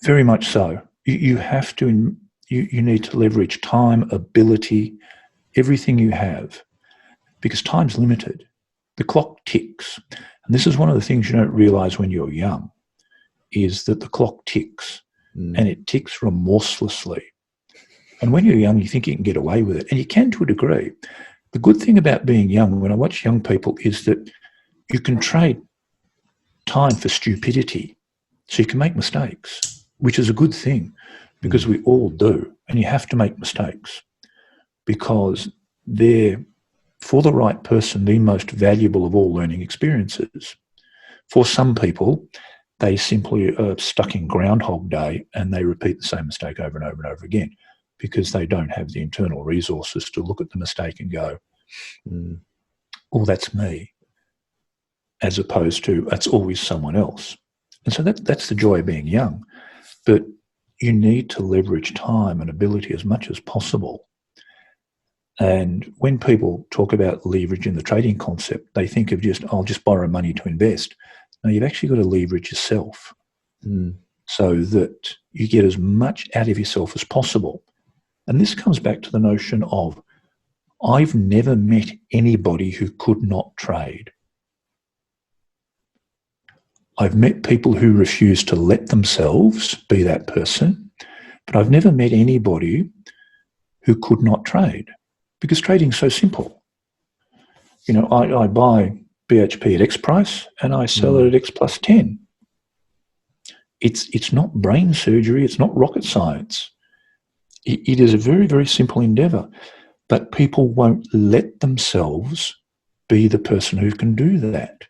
Very much so. You have to, you need to leverage time, ability, everything you have, because time's limited. The clock ticks. And this is one of the things you don't realize when you're young, is that the clock ticks and it ticks remorselessly. And when you're young, you think you can get away with it, and you can to a degree. The good thing about being young, when I watch young people, is that you can trade time for stupidity. So you can make mistakes, which is a good thing, because we all do. And you have to make mistakes, because they're, for the right person, the most valuable of all learning experiences. For some people, they simply are stuck in Groundhog Day and they repeat the same mistake over and over and over again, because they don't have the internal resources to look at the mistake and go, oh, that's me, as opposed to that's always someone else. And so that's the joy of being young. But you need to leverage time and ability as much as possible. And when people talk about leverage in the trading concept, they think of I'll just borrow money to invest. No, you've actually got to leverage yourself so that you get as much out of yourself as possible. And this comes back to the notion of, I've never met anybody who could not trade. I've met people who refuse to let themselves be that person, but I've never met anybody who could not trade, because trading's so simple. You know, I buy BHP at X price and I sell it at X plus 10. It's not brain surgery. It's not rocket science. It is a very, very simple endeavour, but people won't let themselves be the person who can do that.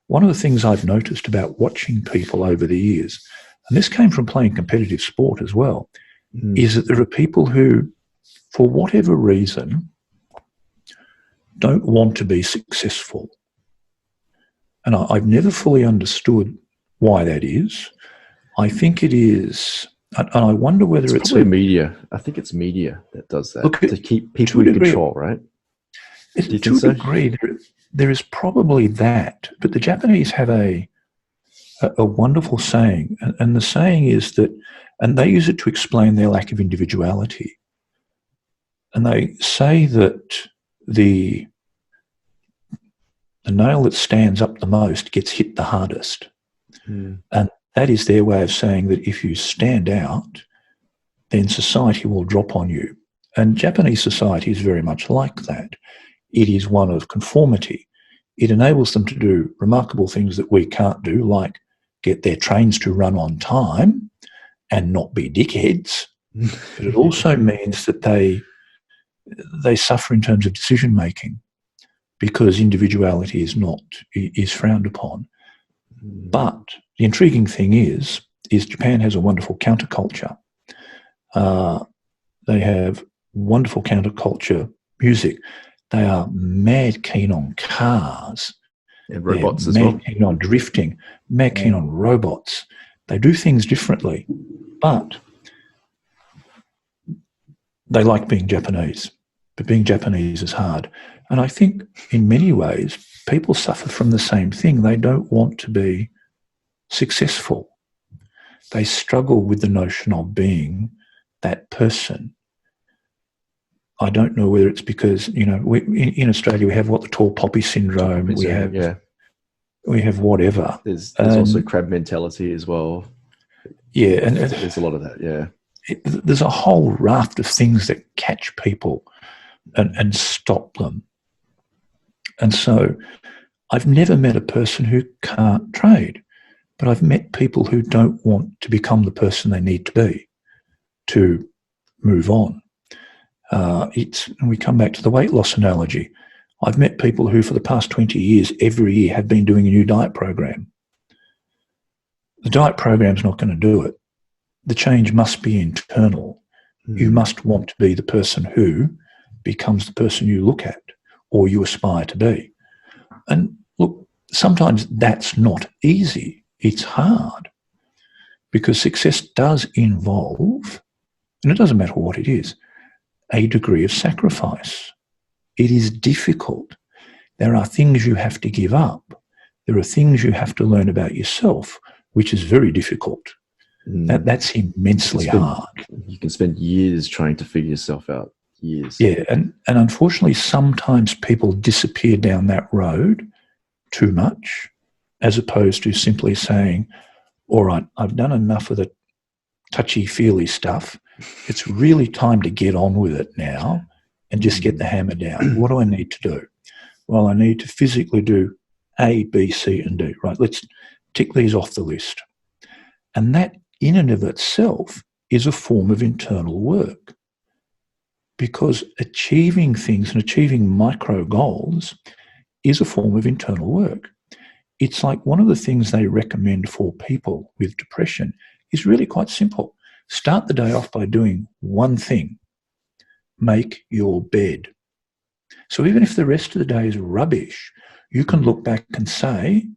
One of the things I've noticed about watching people over the years, and this came from playing competitive sport as well, is that there are people who, for whatever reason, don't want to be successful. And I've never fully understood why that is. I think it is, and I wonder whether it's probably media. I think it's media that does that, to keep people in control, right? Do you think so? To a degree, there is probably that. But the Japanese have a wonderful saying, and the saying is that, and they use it to explain their lack of individuality. And they say that the nail that stands up the most gets hit the hardest. And that is their way of saying that if you stand out, then society will drop on you. And Japanese society is very much like that. It is one of conformity. It enables them to do remarkable things that we can't do, like get their trains to run on time and not be dickheads. But it also means that they suffer in terms of decision making, because individuality is frowned upon. But the intriguing thing is Japan has a wonderful counterculture. They have wonderful counterculture music. They are mad keen on cars. And robots as well. Mad keen on drifting, mad keen on robots. They do things differently, but they like being Japanese. But being Japanese is hard. And I think in many ways, people suffer from the same thing. They don't want to be successful. They struggle with the notion of being that person. I don't know whether it's because, you know, in Australia we have the tall poppy syndrome. We have whatever. There's also crab mentality as well. Yeah, and there's a lot of that. Yeah, there's a whole raft of things that catch people and stop them. And so I've never met a person who can't trade, but I've met people who don't want to become the person they need to be to move on. And we come back to the weight loss analogy. I've met people who for the past 20 years, every year, have been doing a new diet program. The diet program's not going to do it. The change must be internal. You must want to be the person who becomes the person you look at or you aspire to be. And look, sometimes that's not easy. It's hard, because success does involve, and it doesn't matter what it is, a degree of sacrifice. It is difficult. There are things you have to give up. There are things you have to learn about yourself, which is very difficult. That's immensely hard. You can spend years trying to figure yourself out. Years. Yeah, and unfortunately sometimes people disappear down that road too much, as opposed to simply saying, all right, I've done enough of the touchy-feely stuff. It's really time to get on with it now and just get the hammer down. What do I need to do? Well, I need to physically do A, B, C, and D. Right, let's tick these off the list. And that in and of itself is a form of internal work, because achieving things and achieving micro goals is a form of internal work. It's like one of the things they recommend for people with depression is really quite simple. Start the day off by doing one thing. Make your bed. So even if the rest of the day is rubbish, you can look back and say,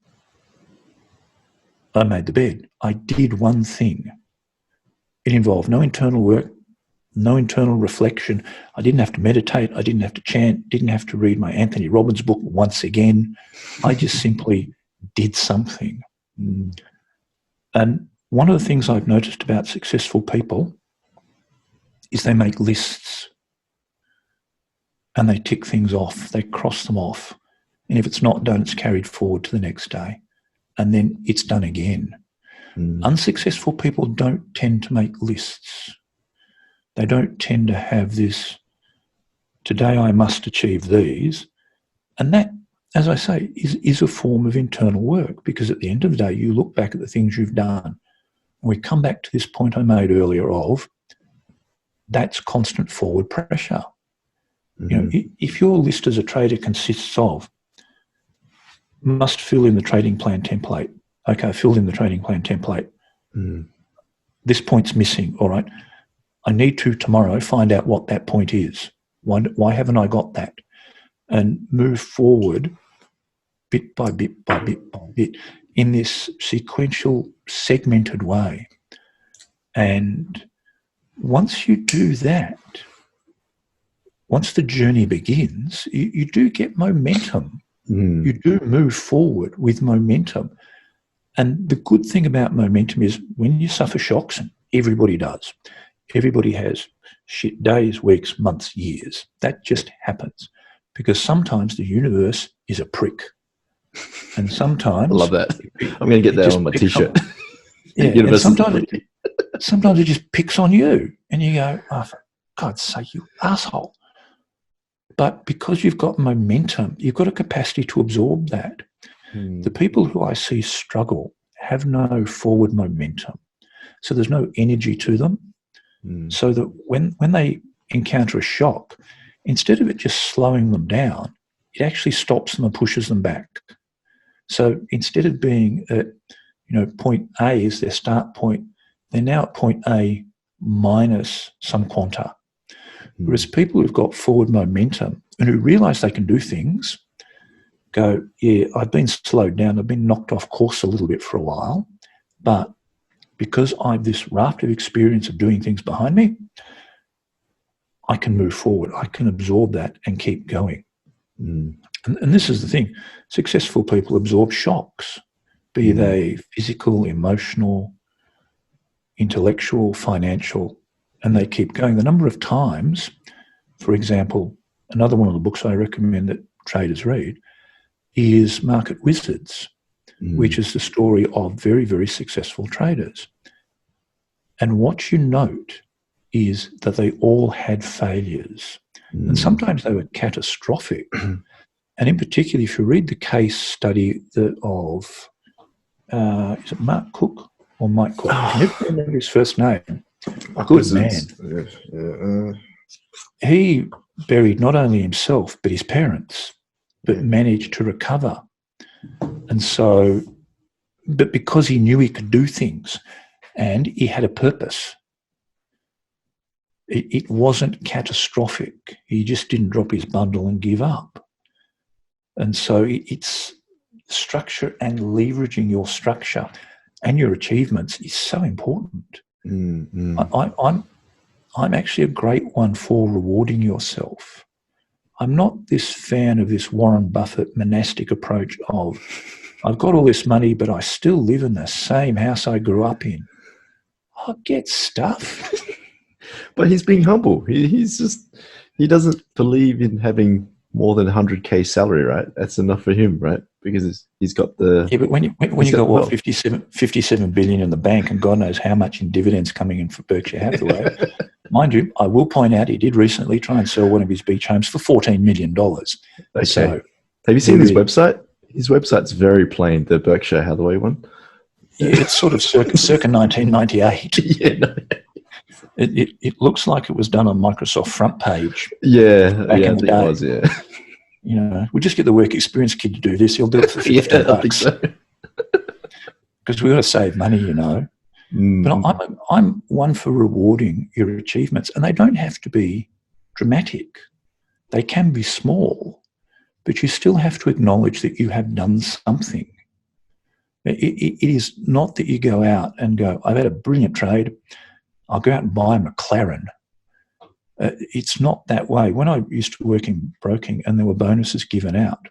I made the bed. I did one thing. It involved no internal work, no internal reflection. I didn't have to meditate. I didn't have to chant, didn't have to read my Anthony Robbins book once again. I just simply did something. Mm. And one of the things I've noticed about successful people is they make lists and they tick things off, they cross them off. And if it's not done, it's carried forward to the next day. And then it's done again. Unsuccessful people don't tend to make lists. They don't tend to have this, today I must achieve these. And that, as I say, is a form of internal work, because at the end of the day, you look back at the things you've done. And we come back to this point I made earlier of, that's constant forward pressure. You know, if your list as a trader consists of, must fill in the trading plan template. Okay, filled in the trading plan template. This point's missing. All right. I need to tomorrow find out what that point is. Why haven't I got that? And move forward bit by bit by bit by bit in this sequential, segmented way. And once you do that, once the journey begins, you do get momentum. You do move forward with momentum. And the good thing about momentum is when you suffer shocks, and everybody does, everybody has shit days, weeks, months, years. That just happens because sometimes the universe is a prick. And sometimes... I love that. I'm going to get that on my T-shirt. Yeah, sometimes it just picks on you and you go, oh, for God's sake, you asshole. But because you've got momentum, you've got a capacity to absorb that. The people who I see struggle have no forward momentum. So there's no energy to them. So that when they encounter a shock, instead of it just slowing them down, it actually stops them and pushes them back. So instead of being at, point A is their start point, they're now at point A minus some quanta. Whereas people who've got forward momentum and who realise they can do things go, yeah, I've been slowed down, I've been knocked off course a little bit for a while, but because I've this raft of experience of doing things behind me, I can move forward. I can absorb that and keep going. And this is the thing. Successful people absorb shocks, be they physical, emotional, intellectual, financial, and they keep going. The number of times, for example, another one of the books I recommend that traders read is Market Wizards, which is the story of very, very successful traders. And what you note is that they all had failures. And sometimes they were catastrophic. And in particular, if you read the case study of, is it Mark Cook or Mike Cook? I can never remember his first name. Good man. He buried not only himself, but his parents, but managed to recover. And so, but because he knew he could do things and he had a purpose, it wasn't catastrophic. He just didn't drop his bundle and give up. And so it's structure and leveraging your structure and your achievements is so important. I'm actually a great one for rewarding yourself. I'm not this fan of this Warren Buffett monastic approach of, I've got all this money, but I still live in the same house I grew up in. I get stuff. But he's being humble. He doesn't believe in having more than 100K salary, right? That's enough for him, right? Because he's got the... Yeah, but when you got, what, 57 billion in the bank and God knows how much in dividends coming in for Berkshire Hathaway. Mind you, I will point out he did recently try and sell one of his beach homes for $14 million. Okay. So, have you seen his website? His website's very plain, the Berkshire Hathaway one. Yeah, it's sort of circa 1998. Yeah, no. It looks like it was done on Microsoft front page. Yeah, I think it was, yeah. We'll just get the work experience kid to do this. He'll do it for $15. I think so. Because we've got to save money, But I'm one for rewarding your achievements, and they don't have to be dramatic. They can be small, but you still have to acknowledge that you have done something. It is not that you go out and go, I've had a brilliant trade, I'll go out and buy a McLaren. It's not that way. When I used to work in broking and there were bonuses given out,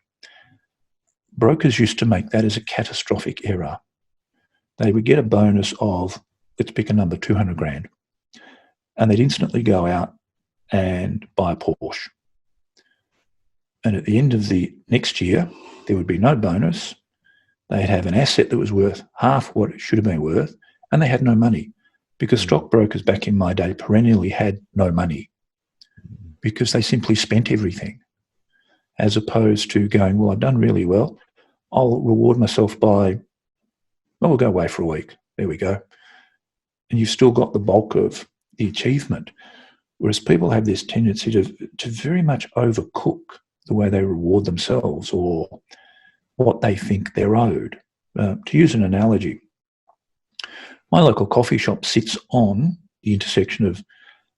brokers used to make that as a catastrophic error. they would get a bonus of, let's pick a number, 200 grand. And they'd instantly go out and buy a Porsche. And at the end of the next year, there would be no bonus. They'd have an asset that was worth half what it should have been worth, and they had no money, because stockbrokers back in my day perennially had no money because they simply spent everything, as opposed to going, well, I've done really well. I'll reward myself by, well, we'll go away for a week. There we go. And you've still got the bulk of the achievement. Whereas people have this tendency to very much overcook the way they reward themselves or what they think they're owed. To use an analogy, my local coffee shop sits on the intersection of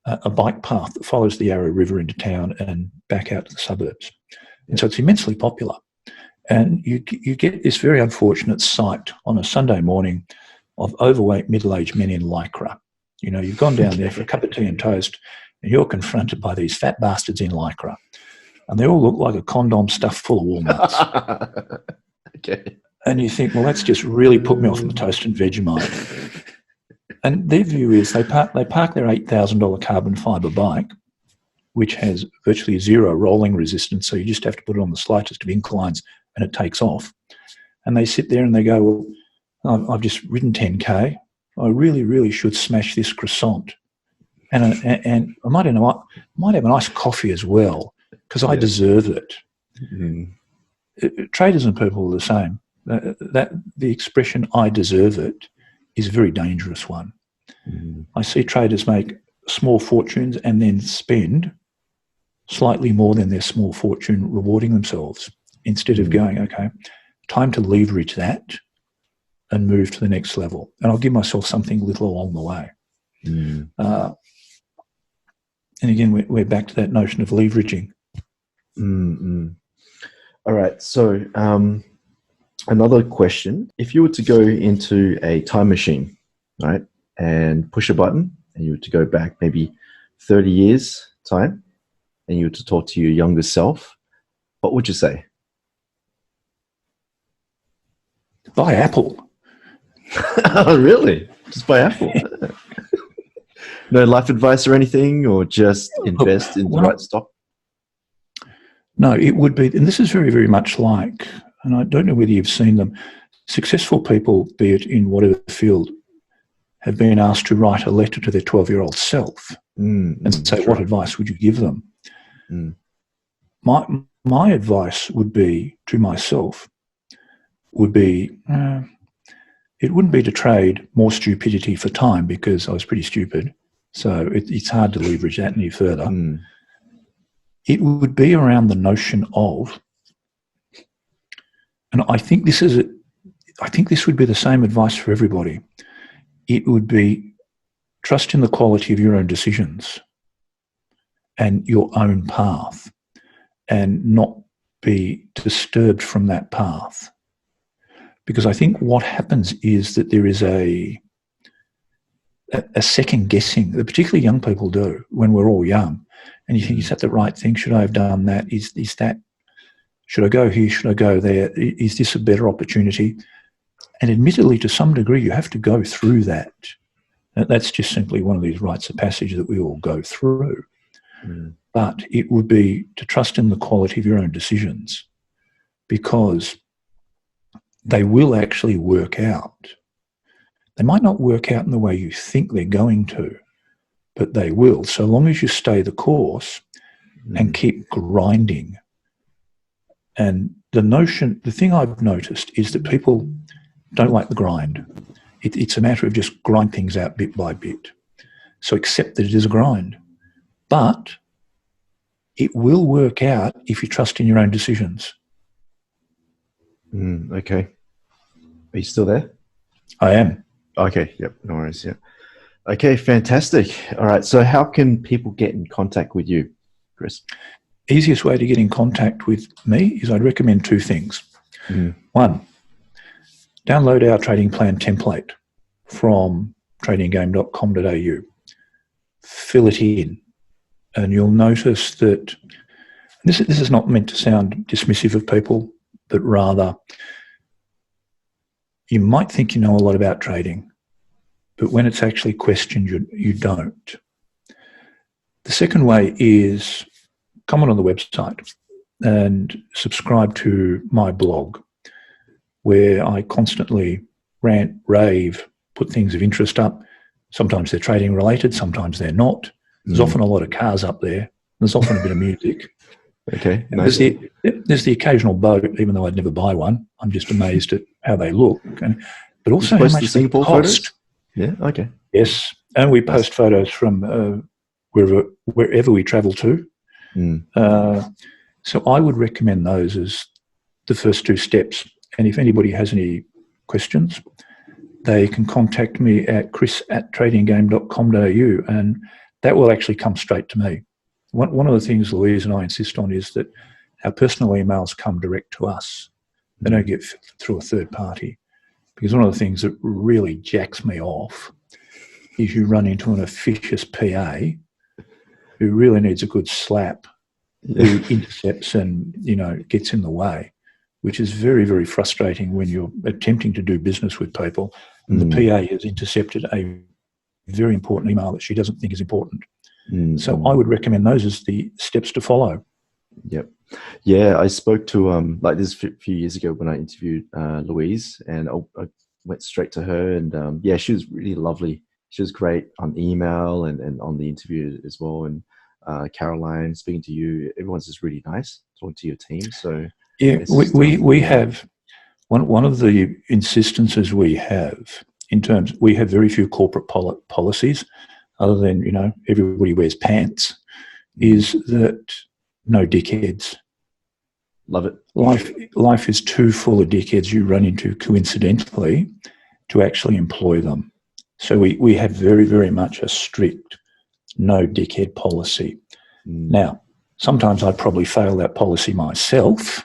a bike path that follows the Yarra River into town and back out to the suburbs. And so it's immensely popular. And you get this very unfortunate sight on a Sunday morning of overweight middle-aged men in Lycra. You know, you've gone down there for a cup of tea and toast, and you're confronted by these fat bastards in Lycra. And they all look like a condom stuffed full of walnuts. Okay. And you think, well, that's just really put me off the toast and Vegemite. And their view is they park their $8,000 carbon fibre bike, which has virtually zero rolling resistance, so you just have to put it on the slightest of inclines and it takes off. And they sit there and they go, well, I've just ridden 10K. I really, really should smash this croissant. And I might have a nice coffee as well, because I deserve it. Mm-hmm. Traders and people are the same. The expression "I deserve it" is a very dangerous one. Mm-hmm. I see traders make small fortunes and then spend slightly more than their small fortune rewarding themselves, instead of going, okay, time to leverage that and move to the next level. And I'll give myself something little along the way. Mm. And again, we're back to that notion of leveraging. Mm-hmm. All right. So another question. If you were to go into a time machine, right, and push a button, and you were to go back maybe 30 years time, and you were to talk to your younger self, what would you say? Buy Apple. Oh, really? Just buy Apple? No life advice or anything, or just invest in the right stock? No, it would be, and this is very, very much like, and I don't know whether you've seen them, successful people, be it in whatever field, have been asked to write a letter to their 12-year-old self and say, what advice would you give them? Mm. My advice would be to myself, would be, it wouldn't be to trade more stupidity for time, because I was pretty stupid. So it's hard to leverage that any further. Mm. It would be around the notion of, and I think this would be the same advice for everybody. It would be trust in the quality of your own decisions and your own path, and not be disturbed from that path. Because I think what happens is that there is a second guessing that particularly young people do when we're all young. And you think, is that the right thing? Should I have done that? Is that, should I go here? Should I go there? Is this a better opportunity? And admittedly, to some degree, you have to go through that. That's just simply one of these rites of passage that we all go through. Mm. But it would be to trust in the quality of your own decisions, because they will actually work out. They might not work out in the way you think they're going to, but they will, so long as you stay the course and keep grinding. And the thing I've noticed is that people don't like the grind. It's a matter of just grind things out bit by bit. So accept that it is a grind. But it will work out if you trust in your own decisions. Okay. Are you still there? I am. Okay. Yep. No worries. Yeah. Okay. Fantastic. All right. So how can people get in contact with you, Chris? Easiest way to get in contact with me is I'd recommend two things. One, download our trading plan template from tradinggame.com.au. Fill it in, and you'll notice that this is not meant to sound dismissive of people, but rather you might think you know a lot about trading, but when it's actually questioned, you don't. The second way is come on the website and subscribe to my blog, where I constantly rant, rave, put things of interest up. Sometimes they're trading related, sometimes they're not. There's often a lot of cars up there. There's often a bit of music. Okay, nice. There's the occasional boat, even though I'd never buy one. I'm just amazed at how they look, but also how much they cost. Photos? Yeah, okay. Yes, and we post photos from wherever we travel to. So I would recommend those as the first two steps. And if anybody has any questions, they can contact me at chris@tradinggame.com.au, and that will actually come straight to me. One of the things Louise and I insist on is that our personal emails come direct to us. They don't get through a third party. Because one of the things that really jacks me off is you run into an officious PA who really needs a good slap, who intercepts and, gets in the way, which is very, very frustrating when you're attempting to do business with people and the PA has intercepted a very important email that she doesn't think is important. So I would recommend those as the steps to follow. Yep. Yeah, I spoke to like this a few years ago when I interviewed Louise, and I went straight to her, and she was really lovely. She was great on email and on the interview as well. And Caroline, speaking to you, everyone's just really nice talking to your team. So yeah, we have one of the insistences we have in terms, we have very few corporate policies other than, everybody wears pants, is that no dickheads. Love it. Life is too full of dickheads you run into coincidentally to actually employ them. So we have very, very much a strict no dickhead policy. Now, sometimes I'd probably fail that policy myself,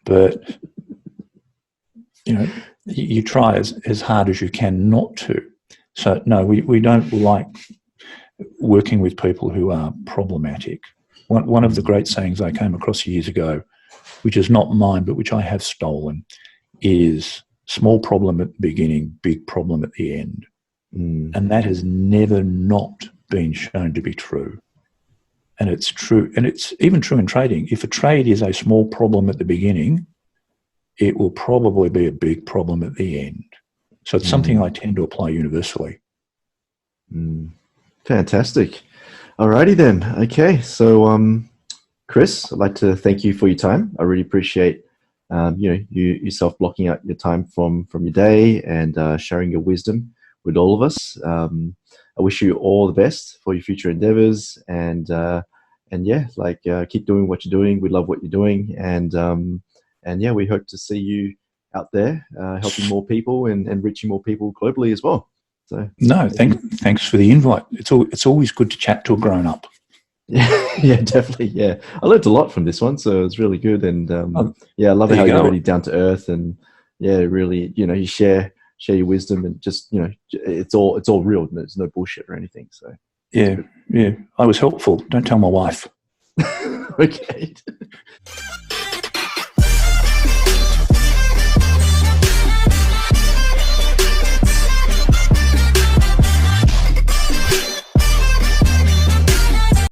but, you try as hard as you can not to. So, no, we don't like working with people who are problematic. One of the great sayings I came across years ago, which is not mine, but which I have stolen, is small problem at the beginning, big problem at the end. And that has never not been shown to be true. And it's true. And it's even true in trading. If a trade is a small problem at the beginning, it will probably be a big problem at the end. So it's something I tend to apply universally. Fantastic. Alrighty then. Okay. So, Chris, I'd like to thank you for your time. I really appreciate, you yourself blocking out your time from your day and sharing your wisdom with all of us. I wish you all the best for your future endeavors, and keep doing what you're doing. We love what you're doing, and we hope to see you out there helping more people and reaching more people globally as well. So no, thanks for the invite. It's always good to chat to a grown up. Yeah, definitely. Yeah, I learned a lot from this one, so it was really good. And I love how you're really down to earth, and really, you share your wisdom, and just it's all real. There's no bullshit or anything. So yeah, I was helpful. Don't tell my wife. Okay.